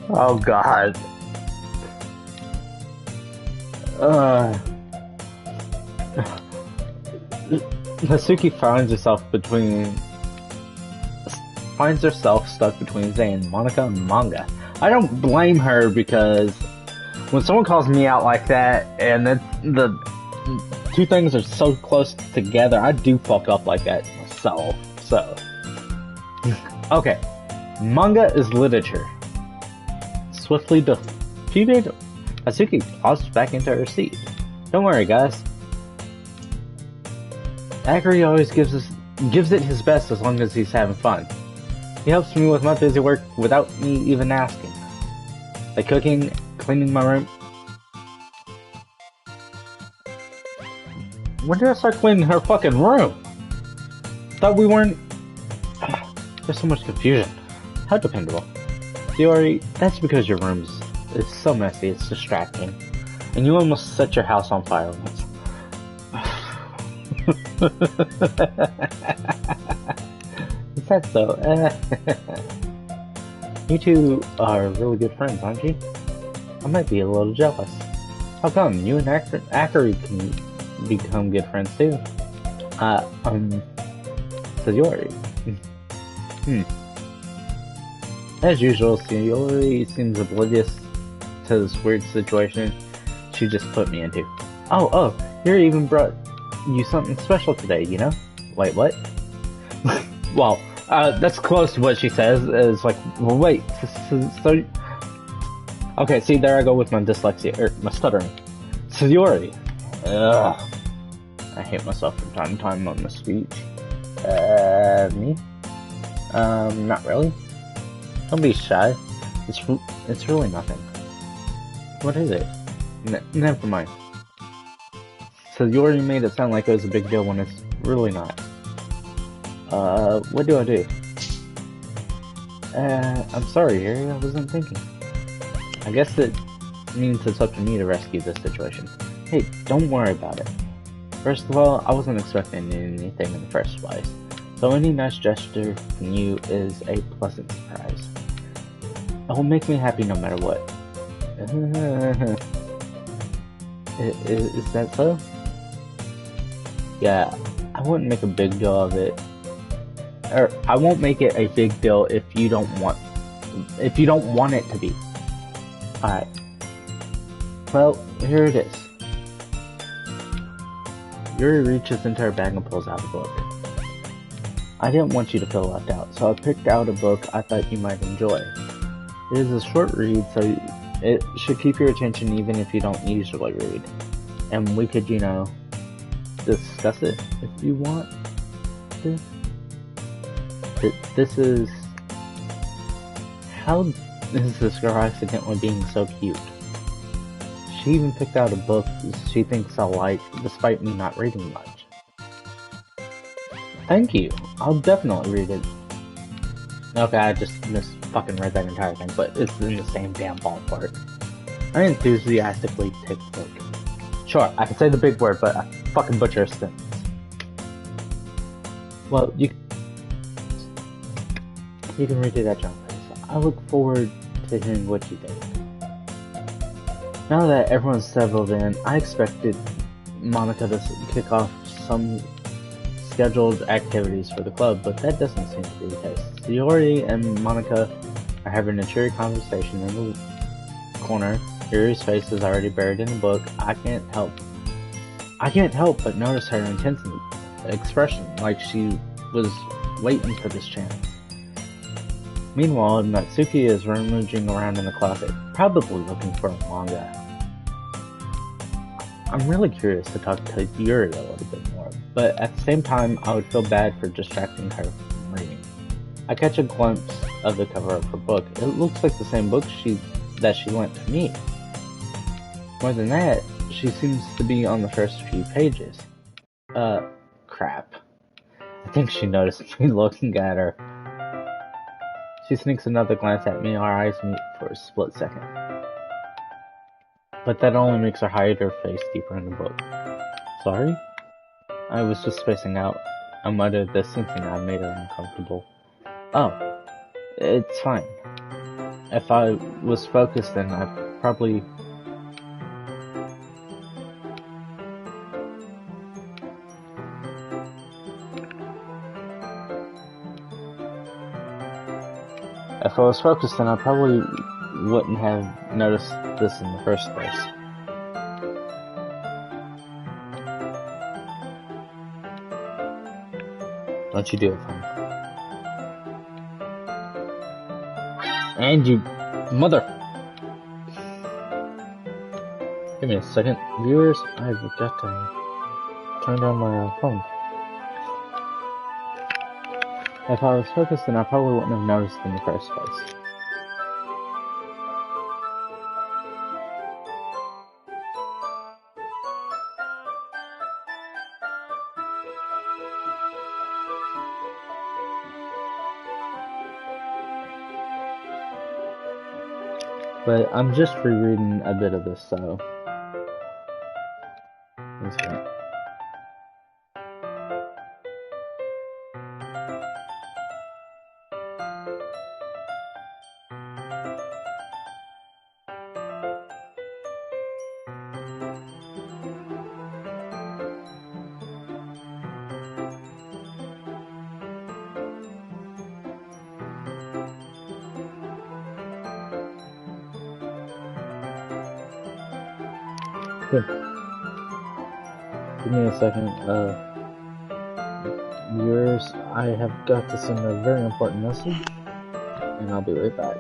Oh god. Natsuki finds herself stuck between saying Monika and manga. I don't blame her, because when someone calls me out like that and the two things are so close together, I do fuck up like that myself. So okay, manga is literature. Swiftly defeated, Natsuki tossed back into her seat. Don't worry, guys. Akiri always gives it his best as long as he's having fun. He helps me with my busy work without me even asking. Like cooking, cleaning my room. When did I start cleaning her fucking room? Thought we weren't... There's so much confusion. How dependable. Sayori, that's because your room is so messy, it's distracting. And you almost set your house on fire once. Is that so? You two are really good friends, aren't you? I might be a little jealous. How come? You and Akiri can become good friends too. Sayori. As usual, Sayori seems oblivious to this weird situation she just put me into. Oh, here even brought you something special today, you know? Wait, what? Well, that's close to what she says. It's like, well, wait, so... Okay, see, there I go with my dyslexia, or my stuttering. Sayori. Ugh. I hate myself from time to time on my speech. Me? Not really. Don't be shy. It's really nothing. What is it? Never mind. Sayori made it sound like it was a big deal when it's really not. What do I do? I'm sorry, Harry, I wasn't thinking. I guess it means it's up to me to rescue this situation. Hey, don't worry about it. First of all, I wasn't expecting anything in the first place, so any nice gesture from you is a pleasant surprise. It will make me happy no matter what. Is that so? Yeah, I wouldn't make a big deal of it. Or I won't make it a big deal if you don't want it to be. Alright. Well, here it is. Yuri reaches into her bag and pulls out a book. I didn't want you to feel left out, so I picked out a book I thought you might enjoy. It is a short read, so it should keep your attention even if you don't usually read. And we could, you know, discuss it if you want to. This is... How is this girl accidentally being so cute? She even picked out a book she thinks I'll like, despite me not reading much. Thank you. I'll definitely read it. Okay, I just fucking read that entire thing, but it's in the same damn ballpark. I enthusiastically take the book. Sure, I can say the big word, but I fucking butcher a sentence. Well, you can read it at your own pace. I look forward to hearing what you think. Now that everyone's settled in, I expected Monika to kick off some scheduled activities for the club, but that doesn't seem to be the case. Sayori and Monika are having a cheery conversation in the corner. Yuri's face is already buried in the book. I can't help but notice her intense expression, like she was waiting for this chance. Meanwhile, Natsuki is rummaging around in the closet, probably looking for a manga. I'm really curious to talk to Yuri a little bit more, but at the same time, I would feel bad for distracting her from reading. I catch a glimpse of the cover of her book. It looks like the same book that she lent to me. More than that, she seems to be on the first few pages. Crap. I think she noticed me looking at her. She sneaks another glance at me, our eyes meet for a split second. But that only makes her hide her face deeper in the book. Sorry? I was just spacing out. I muttered this, sensing I made her uncomfortable. Oh, it's fine. If I was focused, then I probably... If I was focused, then I probably wouldn't have noticed this in the first place. Don't you do it, fun. And you... Mother... Give me a second. Viewers, I've got to turn down my phone. If I was focused, then I probably wouldn't have noticed in the first place. But I'm just rereading a bit of this, so... One second. Good. Give me a second. Viewers, I have got to send a very important message, and I'll be right back.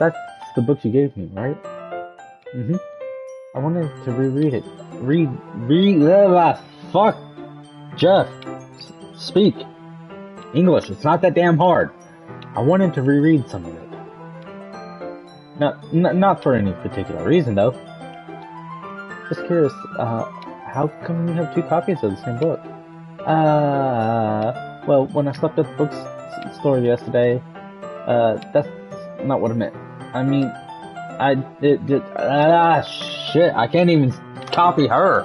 That's the book you gave me, right? Mm-hmm. I wanted to reread it. Fuck! Jeff! Speak! English, it's not that damn hard. I wanted to reread some of it. Not for any particular reason, though. Just curious, how come you have two copies of the same book? Well, when I stopped at the bookstore yesterday, that's not what I meant. I mean, shit, I can't even copy her.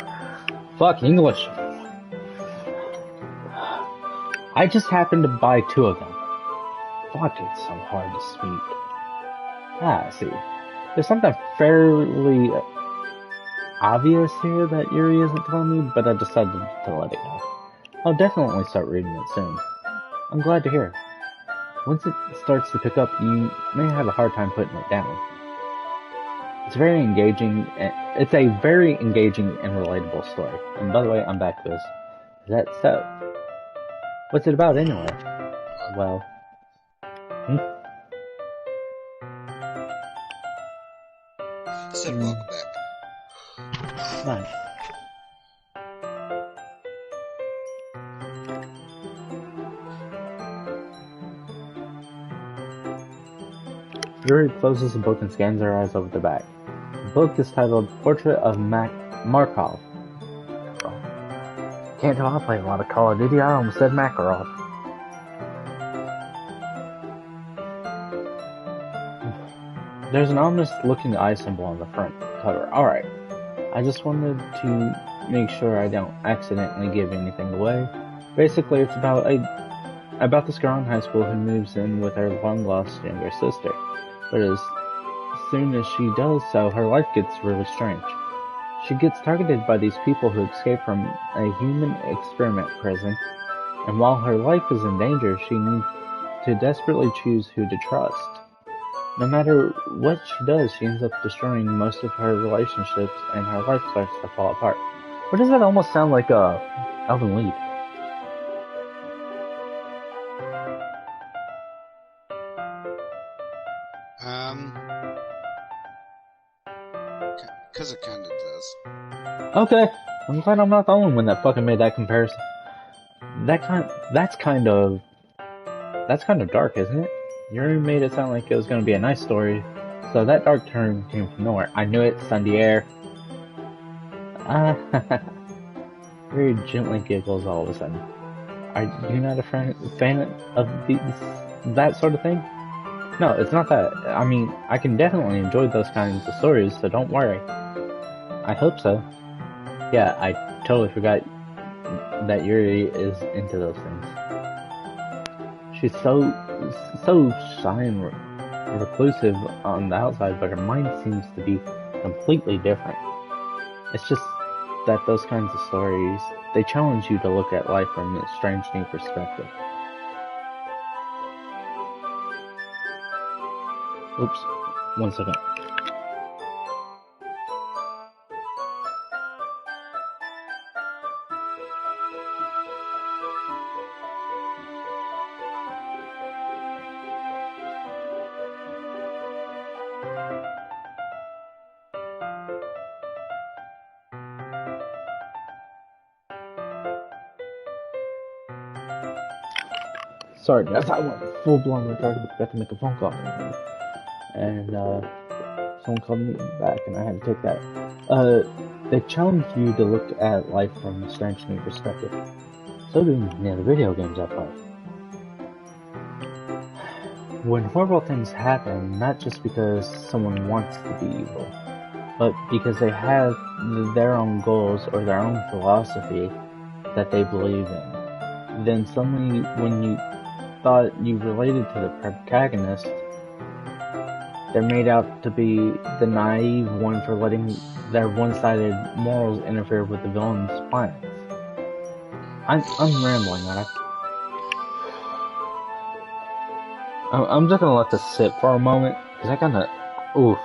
Fuck English. I just happened to buy two of them. Fuck, it's so hard to speak. I see. There's something fairly obvious here that Yuri isn't telling me, but I decided to let it go. I'll definitely start reading it soon. I'm glad to hear. Once it starts to pick up, you may have a hard time putting it down. It's a very engaging and relatable story. And by the way, I'm back to this. Is that so? What's it about anyway? Well... Said welcome back. Nice. Yuri closes the book and scans her eyes over the back. The book is titled Portrait of Markov. Can't tell I play a lot of Call of Duty, I almost said Makarov. There's an ominous looking eye symbol on the front cover. Alright. I just wanted to make sure I don't accidentally give anything away. Basically, it's about this girl in high school who moves in with her long-lost younger sister. but as soon as she does so, her life gets really strange. She gets targeted by these people who escape from a human experiment prison, and while her life is in danger, she needs to desperately choose who to trust. No matter what she does, she ends up destroying most of her relationships, and her life starts to fall apart. What does that almost sound like, Elven Lied? Because it kind of does. Okay, I'm glad I'm not the only one that fucking made that comparison. That's kind of dark, isn't it? You already made it sound like it was gonna be a nice story, so that dark turn came from nowhere. I knew it, Sundier. Very gently giggles all of a sudden. Are you not a fan of that sort of thing? No, it's not that. I mean, I can definitely enjoy those kinds of stories, so don't worry. I hope so. Yeah, I totally forgot that Yuri is into those things. She's so shy and reclusive on the outside, but her mind seems to be completely different. It's just that those kinds of stories, they challenge you to look at life from a strange new perspective. Oops, 1 second. Sorry guys, I went full blown retarded. Got to make a phone call. And someone called me back and I had to take that. They challenge you to look at life from a strange new perspective. So do the video games I play. When horrible things happen, not just because someone wants to be evil, but because they have their own goals or their own philosophy that they believe in, then suddenly when you thought you related to the protagonist, they're made out to be the naive one for letting their one-sided morals interfere with the villain's plans. I'm rambling, I'm just gonna let this sit for a moment, because I kinda, oof.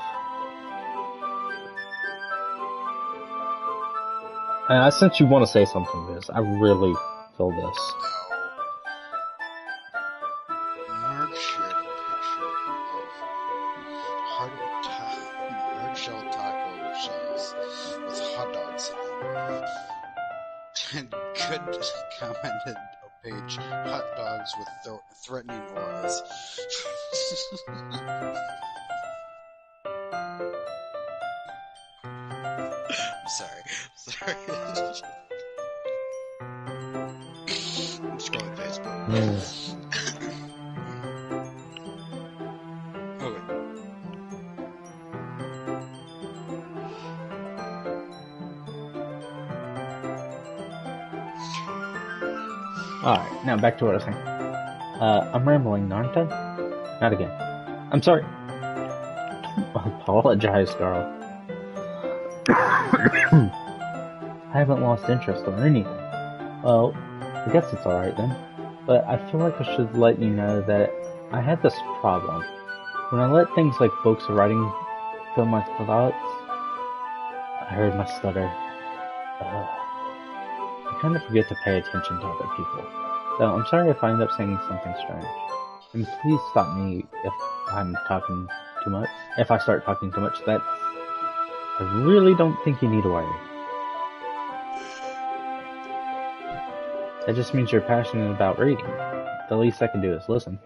And since you want to say something, Viz, I really feel this. Mark shared a picture of hard shell taco shells with hot dogs in them. And Good commented a page, hot dogs with threatening auras. I'm sorry. I'm scrolling Facebook. Okay. Alright, now back to what I was saying. I'm rambling, aren't I? Not again. I'm sorry. Don't apologize, girl. I haven't lost interest or anything. Well, I guess it's alright then. But I feel like I should let you know that I have this problem. When I let things like books or writing fill my thoughts, I heard my stutter. I kind of forget to pay attention to other people. So I'm sorry if I end up saying something strange. And please stop me if I'm talking too much. If I start talking too much, I really don't think you need to worry. That just means you're passionate about reading. The least I can do is listen.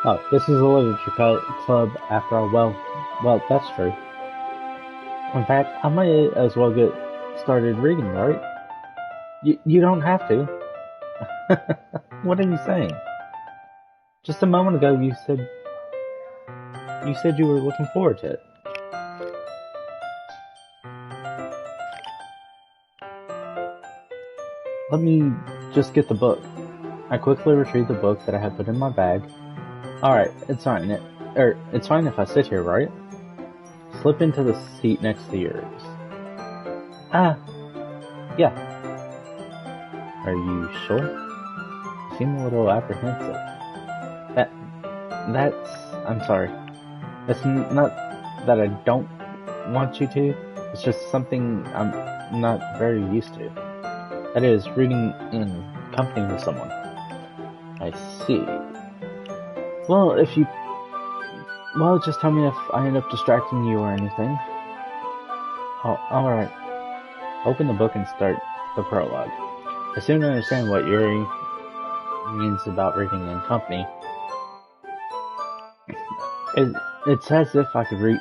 Oh, this is a literature club after all. Well, that's true. In fact, I might as well get started reading, right? You don't have to. What are you saying? Just a moment ago, you said you were looking forward to it. Let me just get the book. I quickly retrieved the book that I had put in my bag. Alright, it's fine. It's fine if I sit here, right? Slip into the seat next to yours. Yeah. Are you sure? You seem a little apprehensive. I'm sorry. It's not that I don't want you to. It's just something I'm not very used to. That is, reading in company with someone. I see. Well, just tell me if I end up distracting you or anything. Oh, alright. Open the book and start the prologue. I soon understand what Yuri means about reading in company. It's as if I could read,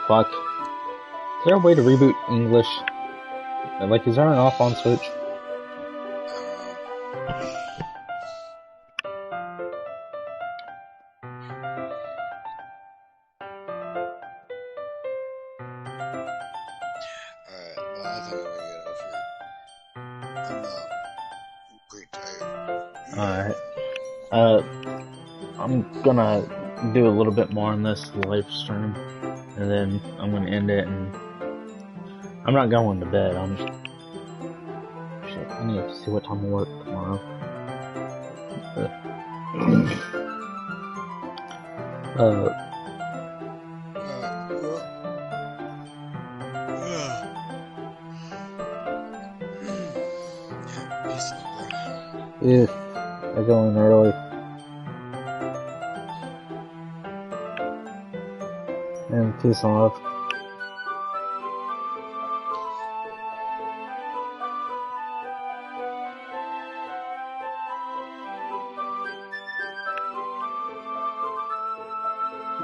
fuck. Is there a way to reboot English? Like, is there an off-on switch? Alright, well, I think I'm gonna get off here. I'm pretty tired. Alright. I'm gonna do a little bit more on this live stream, and then I'm gonna end it, and I'm not going to bed. Shit, I need to see what time I work tomorrow. If I go in early. And peace and love.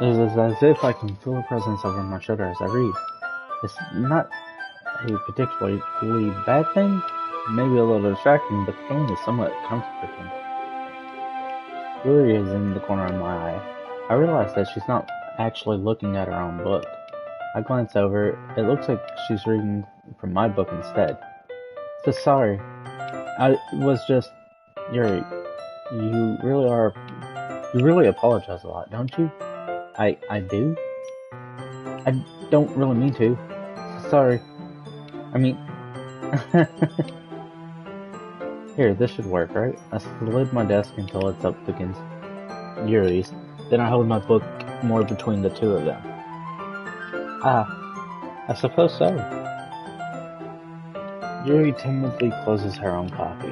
It is as if I can feel a presence over my shoulder as I read. It's not a particularly bad thing, maybe a little distracting, but the feeling is somewhat comforting. Yuri is in the corner of my eye. I realize that she's not actually looking at her own book. I glance over. It looks like she's reading from my book instead. So sorry. I was just... Yuri, you really apologize a lot, don't you? I do? I don't really mean to. Sorry. I mean... Here, this should work, right? I slid my desk until it's up against Yuri's. Then I hold my book more between the two of them. I suppose so. Yuri timidly closes her own copy.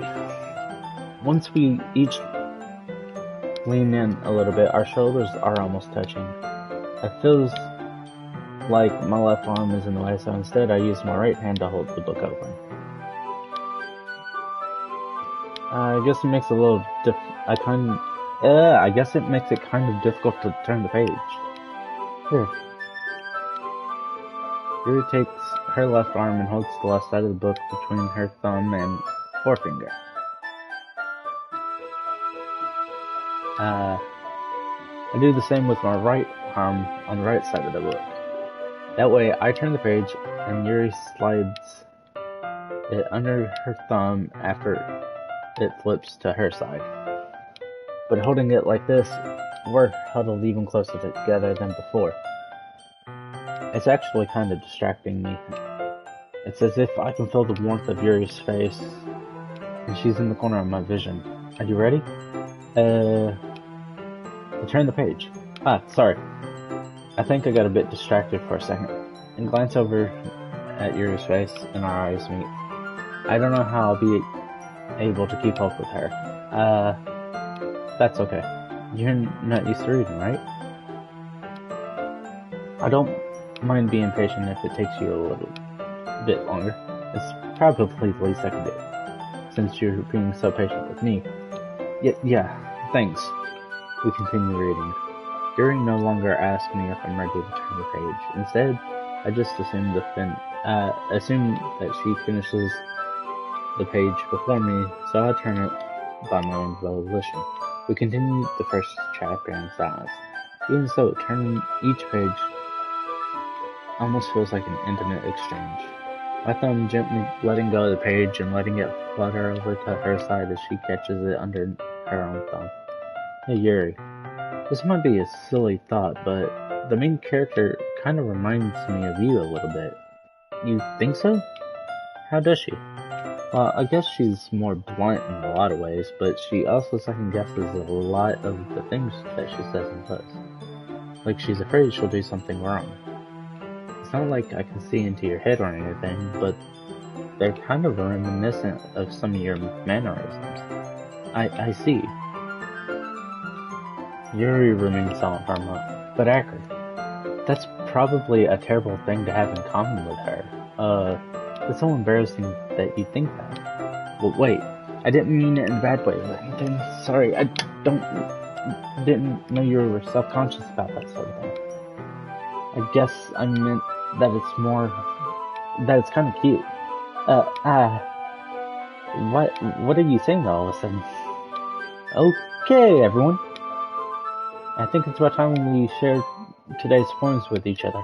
Once we each lean in a little bit, our shoulders are almost touching. It feels like my left arm is in the way, so instead I use my right hand to hold the book open. I guess it makes it kind of difficult to turn the page. Here. Yuri takes her left arm and holds the left side of the book between her thumb and forefinger. I do the same with my right arm on the right side of the book. That way, I turn the page, and Yuri slides it under her thumb after it flips to her side. But holding it like this, we're huddled even closer together than before. It's actually kind of distracting me. It's as if I can feel the warmth of Yuri's face, and she's in the corner of my vision. Are you ready? Turn the page. Sorry. I think I got a bit distracted for a second, and glance over at Yuri's face, and our eyes meet. I don't know how I'll be able to keep up with her. That's okay. You're not used to reading, right? I don't mind being patient if it takes you a little bit longer. It's probably the least I can do, since you're being so patient with me. Yeah, Thanks. We continue reading. Yuri no longer asks me if I'm ready to turn the page. Instead, I just assume that she finishes the page before me, so I turn it by my own volition. We continue the first chapter in silence. Even so, turning each page almost feels like an intimate exchange. My thumb gently letting go of the page and letting it flutter over to her side as she catches it under her own thumb. Hey Yuri, this might be a silly thought, but the main character kind of reminds me of you a little bit. You think so? How does she? Well, I guess she's more blunt in a lot of ways, but she also second guesses a lot of the things that she says and does. Like she's afraid she'll do something wrong. It's not like I can see into your head or anything, but they're kind of reminiscent of some of your mannerisms. I see. Yuri remains silent for a moment. But Akrid, that's probably a terrible thing to have in common with her. It's so embarrassing that you think that. Well, wait, I didn't mean it in a bad way or anything. Sorry, I didn't know you were self-conscious about that sort of thing. I guess I meant that it's kind of cute. What are you saying all of a sudden? Okay, everyone. I think it's about time we share today's poems with each other.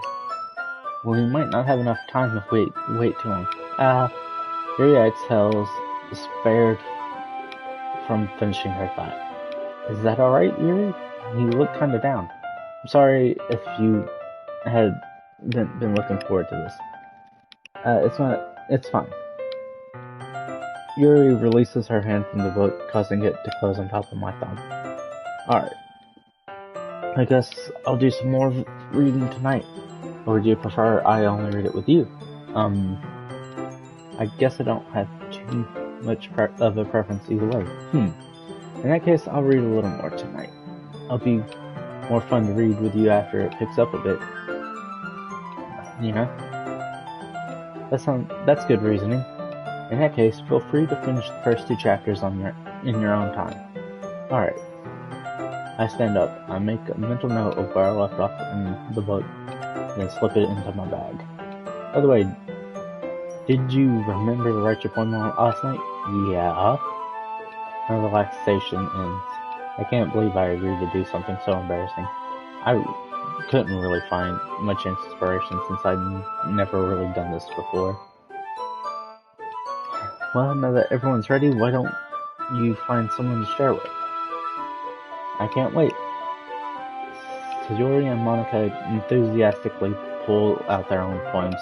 Well, we might not have enough time if we wait too long. Yuri exhales, spared from finishing her thought. Is that alright, Yuri? You look kinda down. I'm sorry if you had been looking forward to this. It's fine. Yuri releases her hand from the book, causing it to close on top of my thumb. Alright. I guess I'll do some more reading tonight. Or do you prefer I only read it with you? I guess I don't have too much of a preference either way. In that case, I'll read a little more tonight. It'll be more fun to read with you after it picks up a bit. You know? That's good reasoning. In that case, feel free to finish the first 2 chapters in your own time. Alright. I stand up. I make a mental note of where I left off in the book, then slip it into my bag. By the way, did you remember to write your poem last night? Yeah. My relaxation ends. I can't believe I agreed to do something so embarrassing. I couldn't really find much inspiration since I'd never really done this before. Well, now that everyone's ready, why don't you find someone to share with? I can't wait. Sayori and Monica enthusiastically pull out their own poems.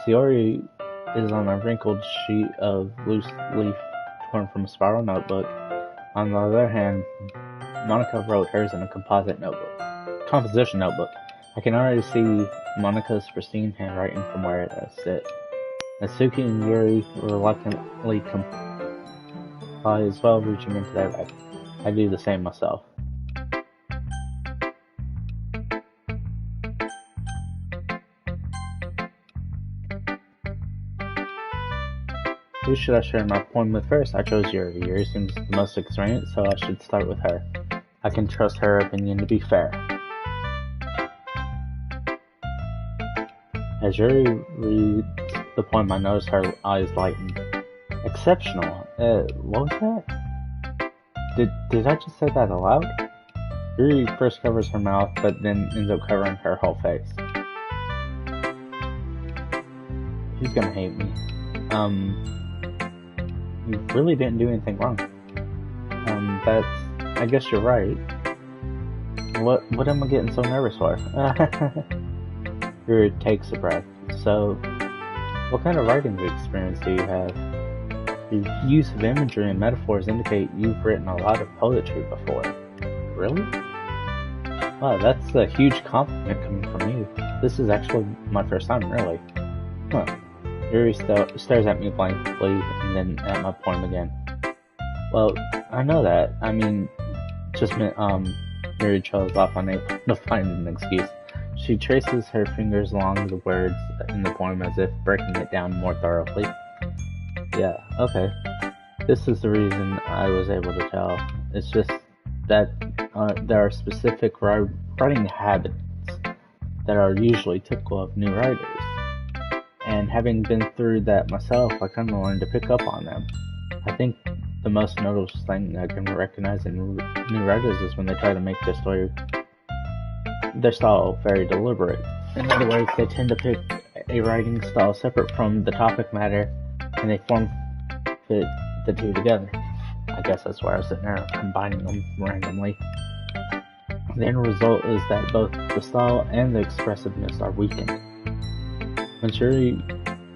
Sayori is on a wrinkled sheet of loose leaf torn from a spiral notebook. On the other hand, Monica wrote hers in a composition notebook. I can already see Monica's pristine handwriting from where I sit. Natsuki and Yuri reluctantly comply as well, reaching into their bag. I do the same myself. Who should I share my poem with first? I chose Yuri. Yuri seems the most experienced, so I should start with her. I can trust her opinion to be fair. As Yuri reads the poem, I notice her eyes lighten. Exceptional. What was that? Did I just say that aloud? Yuri first covers her mouth, but then ends up covering her whole face. She's gonna hate me. You really didn't do anything wrong. I guess you're right. What am I getting so nervous for? Yuri takes a breath. So, what kind of writing experience do you have? Your use of imagery and metaphors indicate you've written a lot of poetry before. Really? Wow, that's a huge compliment coming from you. This is actually my first time, really. Huh. Yuri stares at me blankly and then at my poem again. Well, I know that. I mean, just meant, Yuri trails off unable to find an excuse. She traces her fingers along the words in the poem as if breaking it down more thoroughly. Yeah, okay. This is the reason I was able to tell. It's just that there are specific writing habits that are usually typical of new writers. And having been through that myself, I kind of learned to pick up on them. I think the most notable thing I can recognize in new writers is when they try to make their style very deliberate. In other words, they tend to pick a writing style separate from the topic matter, and they fit the two together. I guess that's why I was sitting there combining them randomly. The end result is that both the style and the expressiveness are weakened. When Shuri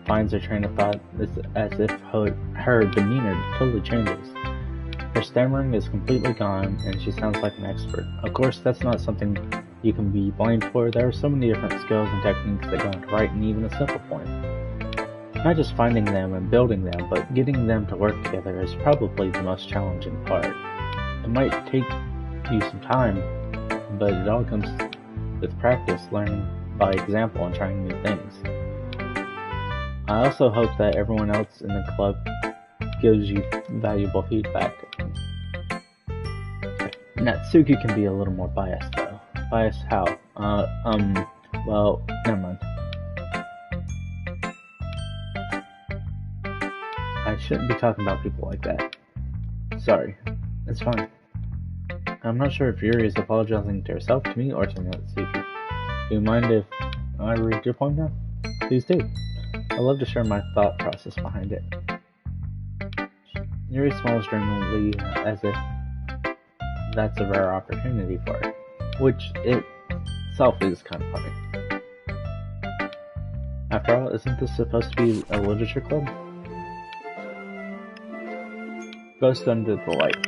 finds her train of thought, it's as if her demeanor totally changes. Her stammering is completely gone, and she sounds like an expert. Of course, that's not something you can be blamed for. There are so many different skills and techniques that go into writing even a simple poem. Not just finding them and building them, but getting them to work together is probably the most challenging part. It might take you some time, but it all comes with practice, learning by example, and trying new things. I also hope that everyone else in the club gives you valuable feedback. Natsuki can be a little more biased though. Biased how? Well, never mind. I shouldn't be talking about people like that. Sorry. It's fine. I'm not sure if Yuri is apologizing to herself, to me, or to Natsuki. Do you mind if I read your poem now? Please do. I love to share my thought process behind it. Yuri smiles dreamily as if that's a rare opportunity for her, which itself is kind of funny. After all, isn't this supposed to be a literature club? Ghost under the light.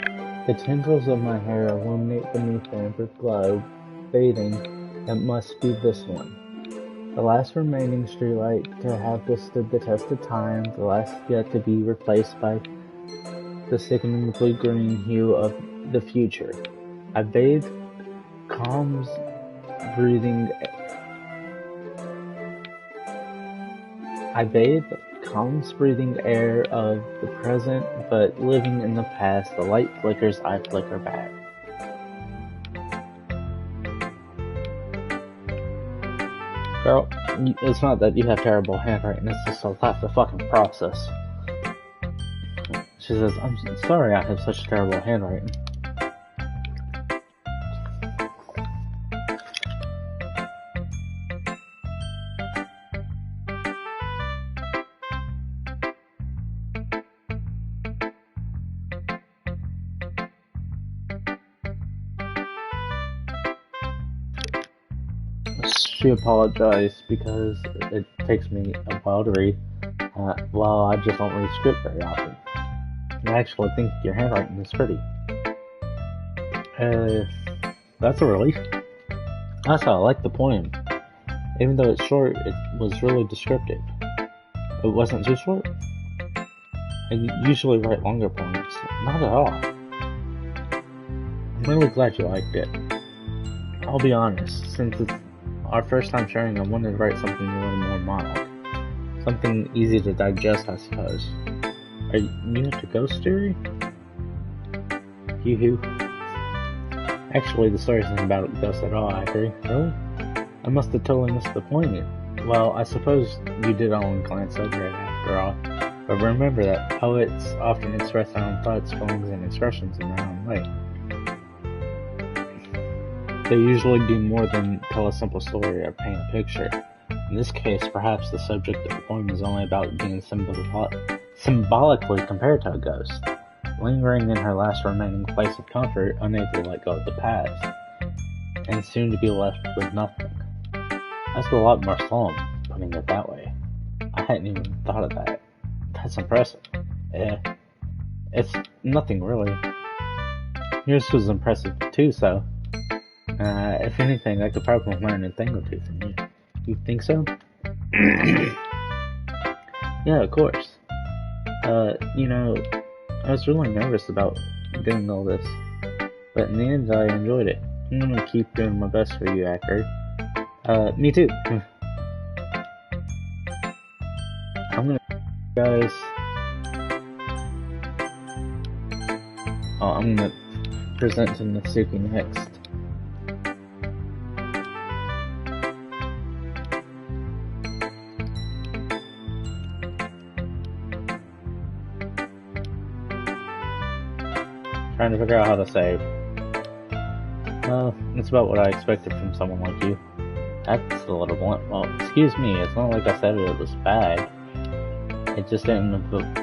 The tendrils of my hair illuminate beneath the amber glow, fading. It must be this one. The last remaining streetlight to have withstood the test of time, the last yet to be replaced by the sickening blue-green hue of the future. I bathe calms breathing air of the present, but living in the past, the light flickers, I flicker back. Girl, it's not that you have terrible handwriting, it's just that's the fucking process. She says, I'm sorry I have such terrible handwriting. She apologized because it takes me a while to read. Well, I just don't read script very often. I actually think your handwriting is pretty. That's a relief. Also, I like the poem. Even though it's short, it was really descriptive. It wasn't too short. I usually write longer poems. Not at all. I'm really glad you liked it. I'll be honest, since it's our first time sharing, I wanted to write something a little more mild. Something easy to digest, I suppose. Are you new to ghost story? Yoo-hoo. Actually, the story isn't about ghosts at all, I agree. Really? I must have totally missed the point. Well, I suppose you did only glance over it after all. But remember that poets often express their own thoughts, feelings, and expressions in their own way. They usually do more than tell a simple story or paint a picture. In this case, perhaps the subject of the poem is only about being symbolically compared to a ghost, lingering in her last remaining place of comfort, unable to let go of the past, and soon to be left with nothing. That's a lot more solemn, putting it that way. I hadn't even thought of that. That's impressive. It's nothing really. Yours was impressive too, so if anything, I could probably learn a thing or two from you. You think so? Yeah, of course. I was really nervous about doing all this, but in the end, I enjoyed it. I'm gonna keep doing my best for you, Akri. Me too. I'm gonna, guys. Oh, I'm gonna present to Natsuki next. Trying to figure out how to save. Well, it's about what I expected from someone like you. That's a little blunt. Well, excuse me, it's not like I said it was bad. It just didn't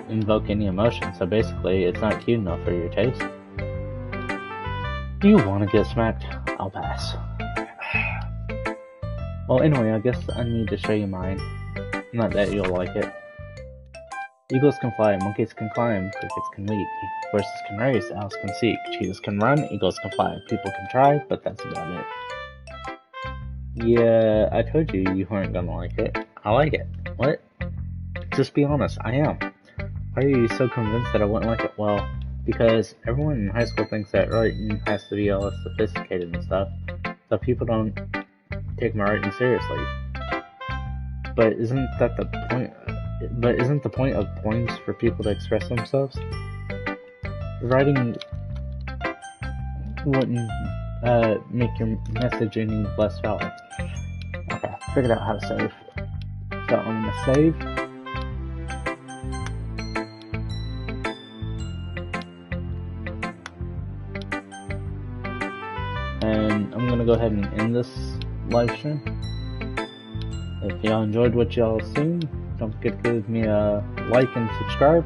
invoke any emotion, so basically, it's not cute enough for your taste. Do you want to get smacked? I'll pass. Well, anyway, I guess I need to show you mine. Not that you'll like it. Eagles can fly, monkeys can climb, crickets can leap, horses can race, owls can seek, cheetahs can run, eagles can fly, people can try, but that's about it. Yeah, I told you you weren't gonna like it. I like it. What? Just be honest, I am. Why are you so convinced that I wouldn't like it? Well, because everyone in high school thinks that writing has to be all sophisticated and stuff, so people don't take my writing seriously. But isn't that the point? But isn't the point of poems for people to express themselves? Writing wouldn't make your message any less valid. Okay, figured out how to save. So I'm gonna save. And I'm gonna go ahead and end this live stream. If y'all enjoyed what y'all seen, don't forget to give me a like and subscribe.